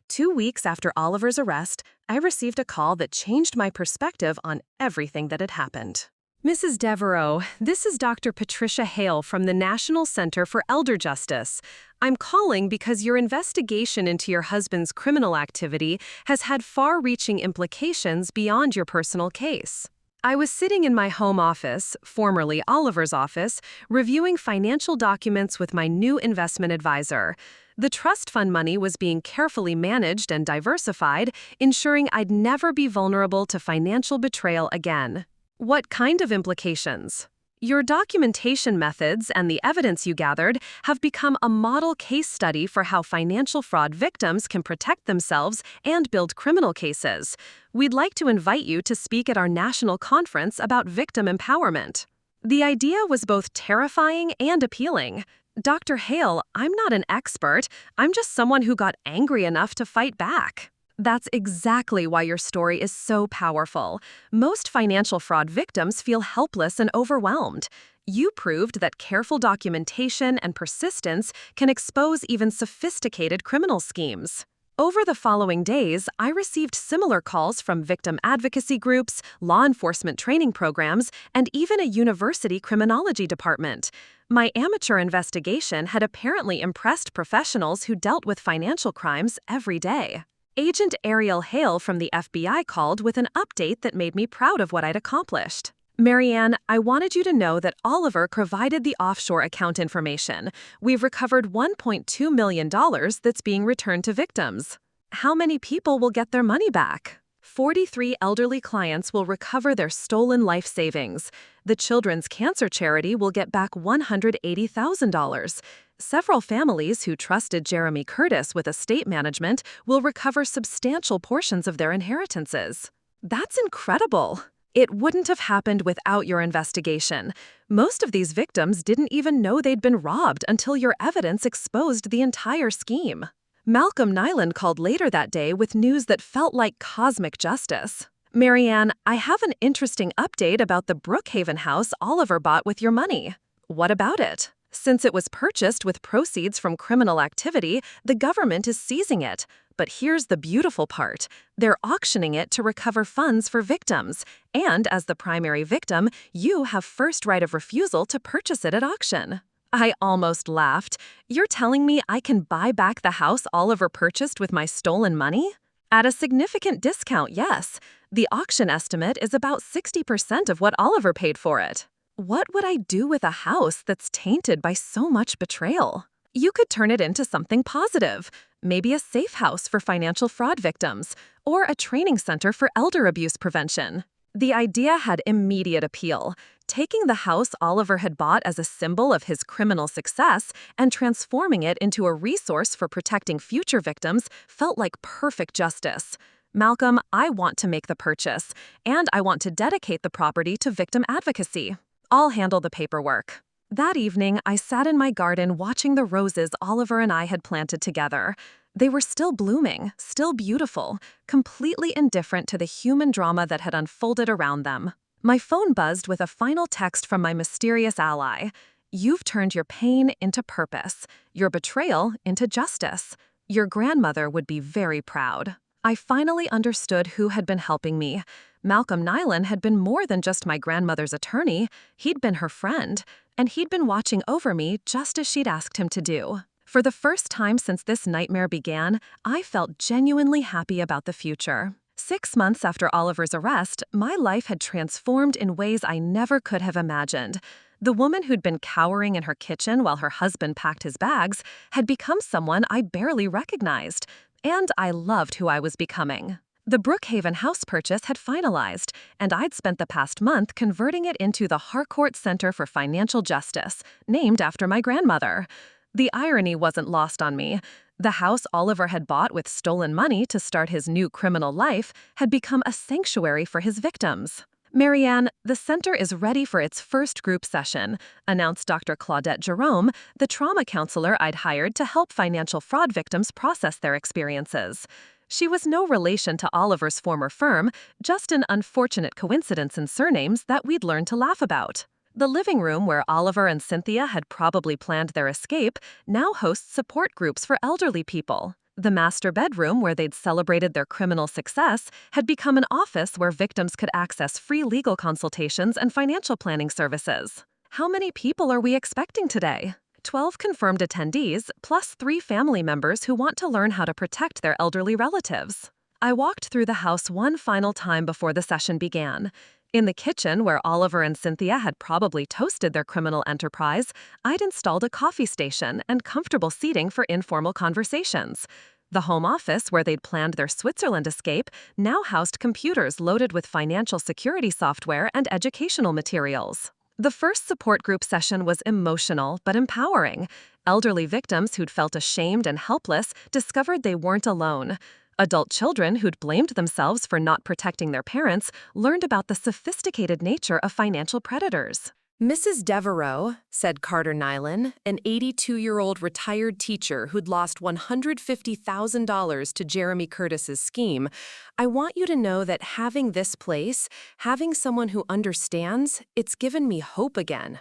2 weeks after Oliver's arrest, I received a call that changed my perspective on everything that had happened. Mrs. Devereaux, this is Dr. Patricia Hale from the National Center for Elder Justice. I'm calling because your investigation into your husband's criminal activity has had far-reaching implications beyond your personal case. I was sitting in my home office, formerly Oliver's office, reviewing financial documents with my new investment advisor. The trust fund money was being carefully managed and diversified, ensuring I'd never be vulnerable to financial betrayal again. What kind of implications? Your documentation methods and the evidence you gathered have become a model case study for how financial fraud victims can protect themselves and build criminal cases. We'd like to invite you to speak at our national conference about victim empowerment. The idea was both terrifying and appealing. Dr. Hale, I'm not an expert. I'm just someone who got angry enough to fight back. That's exactly why your story is so powerful. Most financial fraud victims feel helpless and overwhelmed. You proved that careful documentation and persistence can expose even sophisticated criminal schemes. Over the following days, I received similar calls from victim advocacy groups, law enforcement training programs, and even a university criminology department. My amateur investigation had apparently impressed professionals who dealt with financial crimes every day. Agent Ariel Hale from the FBI called with an update that made me proud of what I'd accomplished. Marianne, I wanted you to know that Oliver provided the offshore account information. We've recovered $1.2 million that's being returned to victims. How many people will get their money back? 43 elderly clients will recover their stolen life savings. The Children's Cancer Charity will get back $180,000. Several families who trusted Jeremy Curtis with estate management will recover substantial portions of their inheritances. That's incredible. It wouldn't have happened without your investigation. Most of these victims didn't even know they'd been robbed until your evidence exposed the entire scheme. Malcolm Nyland called later that day with news that felt like cosmic justice. Marianne, I have an interesting update about the Brookhaven house Oliver bought with your money. What about it? Since it was purchased with proceeds from criminal activity, the government is seizing it. But here's the beautiful part. They're auctioning it to recover funds for victims. And as the primary victim, you have first right of refusal to purchase it at auction. I almost laughed. You're telling me I can buy back the house Oliver purchased with my stolen money? At a significant discount, yes. The auction estimate is about 60% of what Oliver paid for it. What would I do with a house that's tainted by so much betrayal? You could turn it into something positive, maybe a safe house for financial fraud victims, or a training center for elder abuse prevention. The idea had immediate appeal. Taking the house Oliver had bought as a symbol of his criminal success and transforming it into a resource for protecting future victims felt like perfect justice. Malcolm, I want to make the purchase, and I want to dedicate the property to victim advocacy. I'll handle the paperwork. That evening, I sat in my garden watching the roses Oliver and I had planted together. They were still blooming, still beautiful, completely indifferent to the human drama that had unfolded around them. My phone buzzed with a final text from my mysterious ally. You've turned your pain into purpose, your betrayal into justice. Your grandmother would be very proud. I finally understood who had been helping me. Malcolm Nyland had been more than just my grandmother's attorney. He'd been her friend, and he'd been watching over me just as she'd asked him to do. For the first time since this nightmare began, I felt genuinely happy about the future. 6 months after Oliver's arrest, my life had transformed in ways I never could have imagined. The woman who'd been cowering in her kitchen while her husband packed his bags had become someone I barely recognized, and I loved who I was becoming. The Brookhaven house purchase had finalized, and I'd spent the past month converting it into the Harcourt Center for Financial Justice, named after my grandmother. The irony wasn't lost on me. The house Oliver had bought with stolen money to start his new criminal life had become a sanctuary for his victims. "Marianne, the center is ready for its first group session," announced Dr. Claudette Jerome, the trauma counselor I'd hired to help financial fraud victims process their experiences. She was no relation to Oliver's former firm, just an unfortunate coincidence in surnames that we'd learned to laugh about. The living room where Oliver and Cynthia had probably planned their escape now hosts support groups for elderly people. The master bedroom where they'd celebrated their criminal success had become an office where victims could access free legal consultations and financial planning services. How many people are we expecting today? 12 confirmed attendees, plus 3 family members who want to learn how to protect their elderly relatives. I walked through the house one final time before the session began. In the kitchen, where Oliver and Cynthia had probably toasted their criminal enterprise, I'd installed a coffee station and comfortable seating for informal conversations. The home office, where they'd planned their Switzerland escape, now housed computers loaded with financial security software and educational materials. The first support group session was emotional but empowering. Elderly victims who'd felt ashamed and helpless discovered they weren't alone. Adult children who'd blamed themselves for not protecting their parents learned about the sophisticated nature of financial predators. Mrs. Devereaux, said Carter Nyland, an 82-year-old retired teacher who'd lost $150,000 to Jeremy Curtis's scheme, "I want you to know that having this place, having someone who understands, it's given me hope again."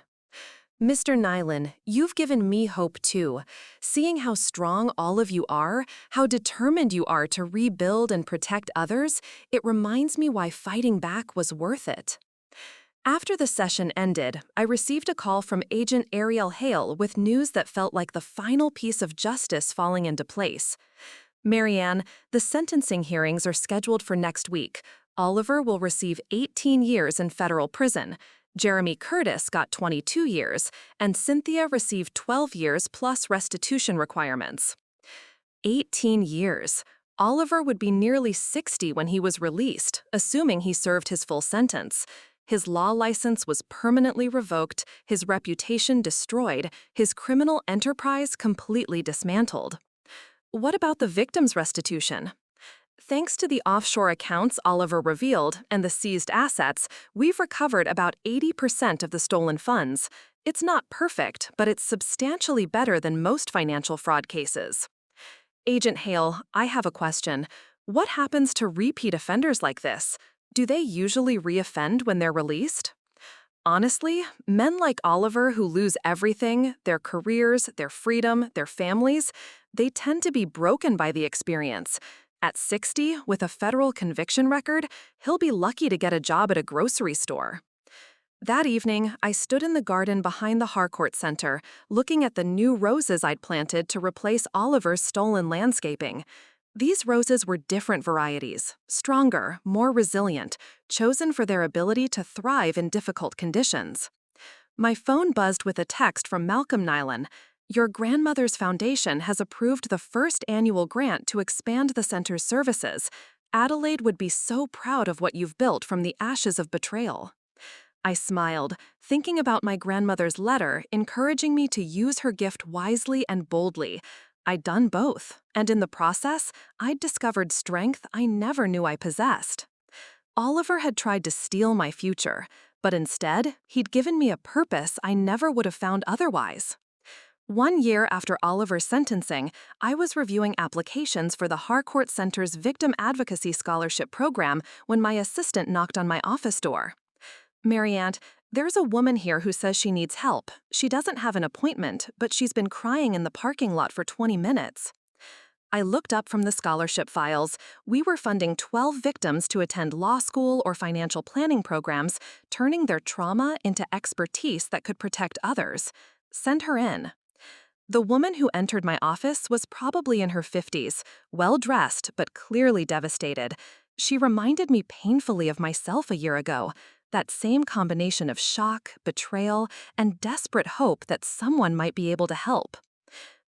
Mr. Nyland, you've given me hope too. Seeing how strong all of you are, how determined you are to rebuild and protect others, it reminds me why fighting back was worth it. After the session ended, I received a call from Agent Ariel Hale with news that felt like the final piece of justice falling into place. "Marianne, the sentencing hearings are scheduled for next week. Oliver will receive 18 years in federal prison. Jeremy Curtis got 22 years, and Cynthia received 12 years plus restitution requirements." 18 years. Oliver would be nearly 60 when he was released, assuming he served his full sentence. His law license was permanently revoked, his reputation destroyed, his criminal enterprise completely dismantled. What about the victim's restitution? Thanks to the offshore accounts Oliver revealed and the seized assets, we've recovered about 80% of the stolen funds. It's not perfect, but it's substantially better than most financial fraud cases. Agent Hale, I have a question. What happens to repeat offenders like this? Do they usually reoffend when they're released? Honestly, men like Oliver who lose everything, their careers, their freedom, their families, they tend to be broken by the experience. At 60, with a federal conviction record, he'll be lucky to get a job at a grocery store. That evening, I stood in the garden behind the Harcourt Center, looking at the new roses I'd planted to replace Oliver's stolen landscaping. These roses were different varieties, stronger, more resilient, chosen for their ability to thrive in difficult conditions. My phone buzzed with a text from Malcolm Nyland. "Your grandmother's foundation has approved the first annual grant to expand the center's services. Adelaide would be so proud of what you've built from the ashes of betrayal." I smiled, thinking about my grandmother's letter encouraging me to use her gift wisely and boldly. I'd done both, and in the process, I'd discovered strength I never knew I possessed. Oliver had tried to steal my future, but instead, he'd given me a purpose I never would have found otherwise. 1 year after Oliver's sentencing, I was reviewing applications for the Harcourt Center's Victim Advocacy Scholarship program when my assistant knocked on my office door. "Marianne, there's a woman here who says she needs help. She doesn't have an appointment, but she's been crying in the parking lot for 20 minutes. I looked up from the scholarship files. We were funding 12 victims to attend law school or financial planning programs, turning their trauma into expertise that could protect others. Send her in. The woman who entered my office was probably in her 50s, well-dressed but clearly devastated. She reminded me painfully of myself a year ago. That same combination of shock, betrayal, and desperate hope that someone might be able to help.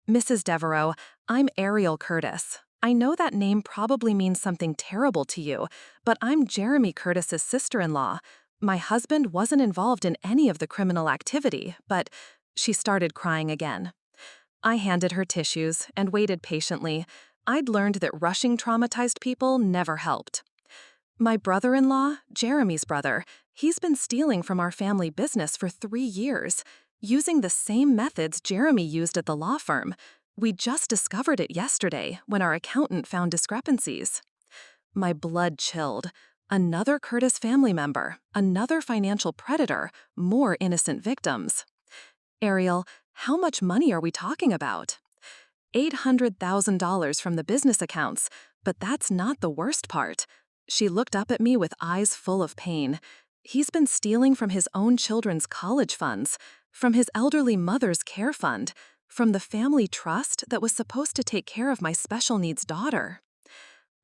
"Mrs. Devereaux, I'm Ariel Curtis. I know that name probably means something terrible to you, but I'm Jeremy Curtis's sister-in-law. My husband wasn't involved in any of the criminal activity, but she started crying again. I handed her tissues and waited patiently. I'd learned that rushing traumatized people never helped. My brother-in-law, Jeremy's brother, he's been stealing from our family business for 3 years, using the same methods Jeremy used at the law firm. We just discovered it yesterday when our accountant found discrepancies. My blood chilled. Another Curtis family member, another financial predator, more innocent victims. Ariel, how much money are we talking about? $800,000 from the business accounts, but that's not the worst part. She looked up at me with eyes full of pain. He's been stealing from his own children's college funds, from his elderly mother's care fund, from the family trust that was supposed to take care of my special needs daughter.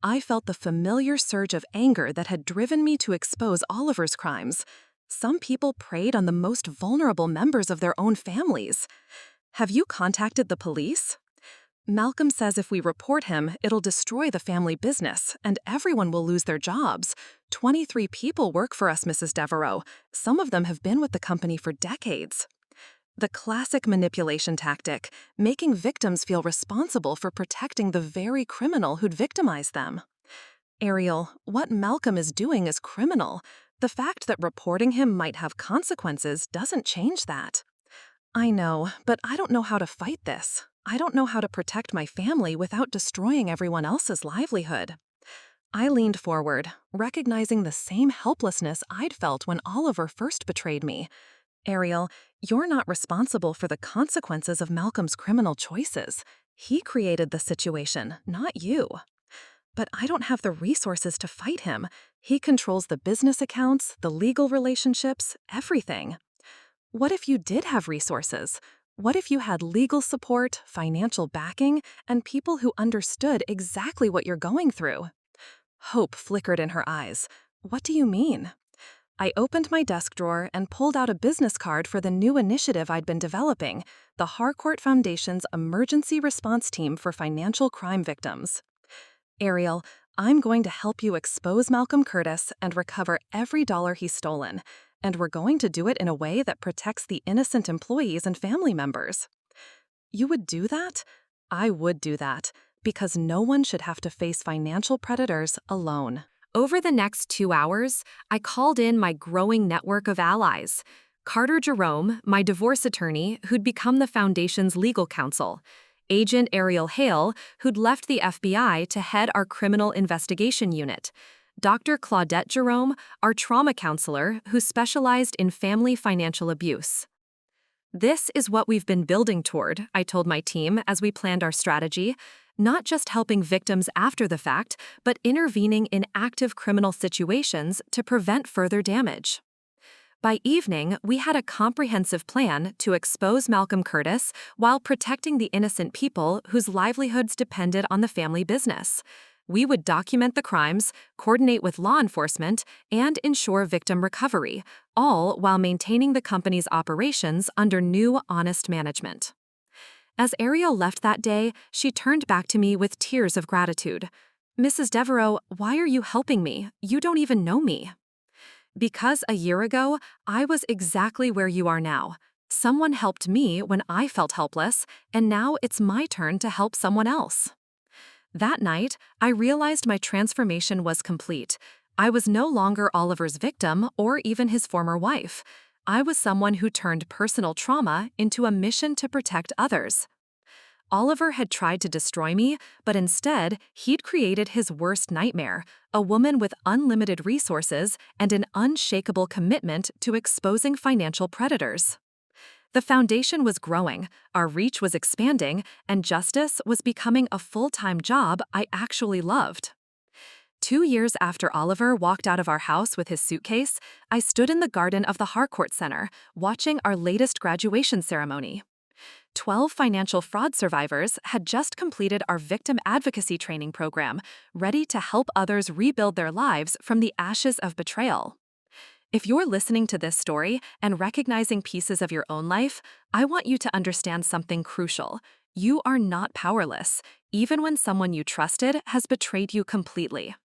I felt the familiar surge of anger that had driven me to expose Oliver's crimes. Some people preyed on the most vulnerable members of their own families. Have you contacted the police? Malcolm says if we report him, it'll destroy the family business, and everyone will lose their jobs. 23 people work for us, Mrs. Devereaux. Some of them have been with the company for decades. The classic manipulation tactic, making victims feel responsible for protecting the very criminal who'd victimized them. Ariel, what Malcolm is doing is criminal. The fact that reporting him might have consequences doesn't change that. I know, but I don't know how to fight this. I don't know how to protect my family without destroying everyone else's livelihood. I leaned forward, recognizing the same helplessness I'd felt when Oliver first betrayed me. Ariel, you're not responsible for the consequences of Malcolm's criminal choices. He created the situation, not you. But I don't have the resources to fight him. He controls the business accounts, the legal relationships, everything. What if you did have resources? What if you had legal support, financial backing, and people who understood exactly what you're going through? Hope flickered in her eyes. What do you mean? I opened my desk drawer and pulled out a business card for the new initiative I'd been developing, the Harcourt Foundation's Emergency Response Team for Financial Crime Victims. Ariel, I'm going to help you expose Malcolm Curtis and recover every dollar he's stolen, and we're going to do it in a way that protects the innocent employees and family members. You would do that? I would do that, because no one should have to face financial predators alone. Over the next 2 hours, I called in my growing network of allies. Carter Jerome, my divorce attorney, who'd become the Foundation's legal counsel. Agent Ariel Hale, who'd left the FBI to head our criminal investigation unit. Dr. Claudette Jerome, our trauma counselor, who specialized in family financial abuse. This is what we've been building toward, I told my team as we planned our strategy. Not just helping victims after the fact, but intervening in active criminal situations to prevent further damage. By evening, we had a comprehensive plan to expose Malcolm Curtis while protecting the innocent people whose livelihoods depended on the family business. We would document the crimes, coordinate with law enforcement, and ensure victim recovery, all while maintaining the company's operations under new, honest management. As Ariel left that day, she turned back to me with tears of gratitude. Mrs. Devereaux, why are you helping me? You don't even know me. Because a year ago, I was exactly where you are now. Someone helped me when I felt helpless, and now it's my turn to help someone else. That night, I realized my transformation was complete. I was no longer Oliver's victim or even his former wife. I was someone who turned personal trauma into a mission to protect others. Oliver had tried to destroy me, but instead, he'd created his worst nightmare, a woman with unlimited resources and an unshakable commitment to exposing financial predators. The foundation was growing, our reach was expanding, and justice was becoming a full-time job I actually loved. 2 years after Oliver walked out of our house with his suitcase, I stood in the garden of the Harcourt Center, watching our latest graduation ceremony. 12 financial fraud survivors had just completed our victim advocacy training program, ready to help others rebuild their lives from the ashes of betrayal. If you're listening to this story and recognizing pieces of your own life, I want you to understand something crucial. You are not powerless, even when someone you trusted has betrayed you completely.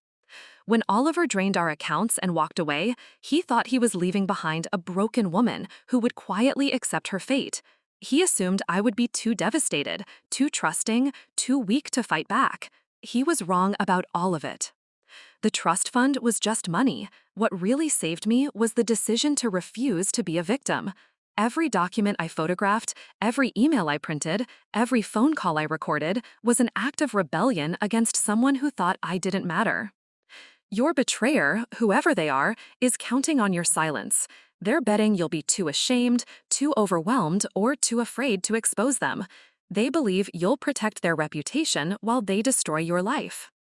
When Oliver drained our accounts and walked away, he thought he was leaving behind a broken woman who would quietly accept her fate. He assumed I would be too devastated, too trusting, too weak to fight back. He was wrong about all of it. The trust fund was just money. What really saved me was the decision to refuse to be a victim. Every document I photographed, every email I printed, every phone call I recorded was an act of rebellion against someone who thought I didn't matter. Your betrayer, whoever they are, is counting on your silence. They're betting you'll be too ashamed, too overwhelmed, or too afraid to expose them. They believe you'll protect their reputation while they destroy your life.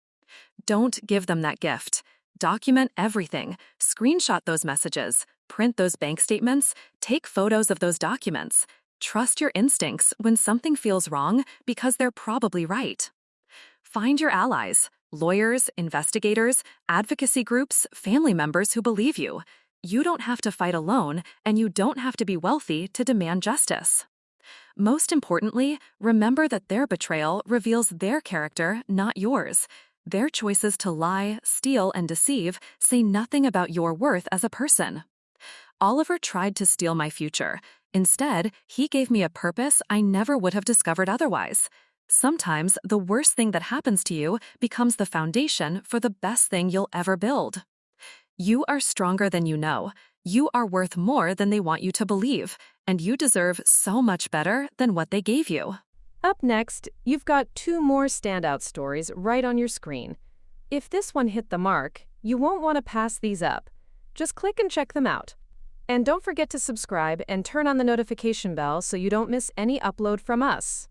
Don't give them that gift. Document everything. Screenshot those messages. Print those bank statements. Take photos of those documents. Trust your instincts when something feels wrong because they're probably right. Find your allies, lawyers, investigators, advocacy groups, family members who believe you. You don't have to fight alone, and you don't have to be wealthy to demand justice. Most importantly, remember that their betrayal reveals their character, not yours. Their choices to lie, steal, and deceive say nothing about your worth as a person. Oliver tried to steal my future. Instead, he gave me a purpose I never would have discovered otherwise. Sometimes the worst thing that happens to you becomes the foundation for the best thing you'll ever build. You are stronger than you know. You are worth more than they want you to believe, and you deserve so much better than what they gave you. Up next, you've got 2 more standout stories right on your screen. If this one hit the mark, you won't want to pass these up. Just click and check them out. And don't forget to subscribe and turn on the notification bell so you don't miss any upload from us.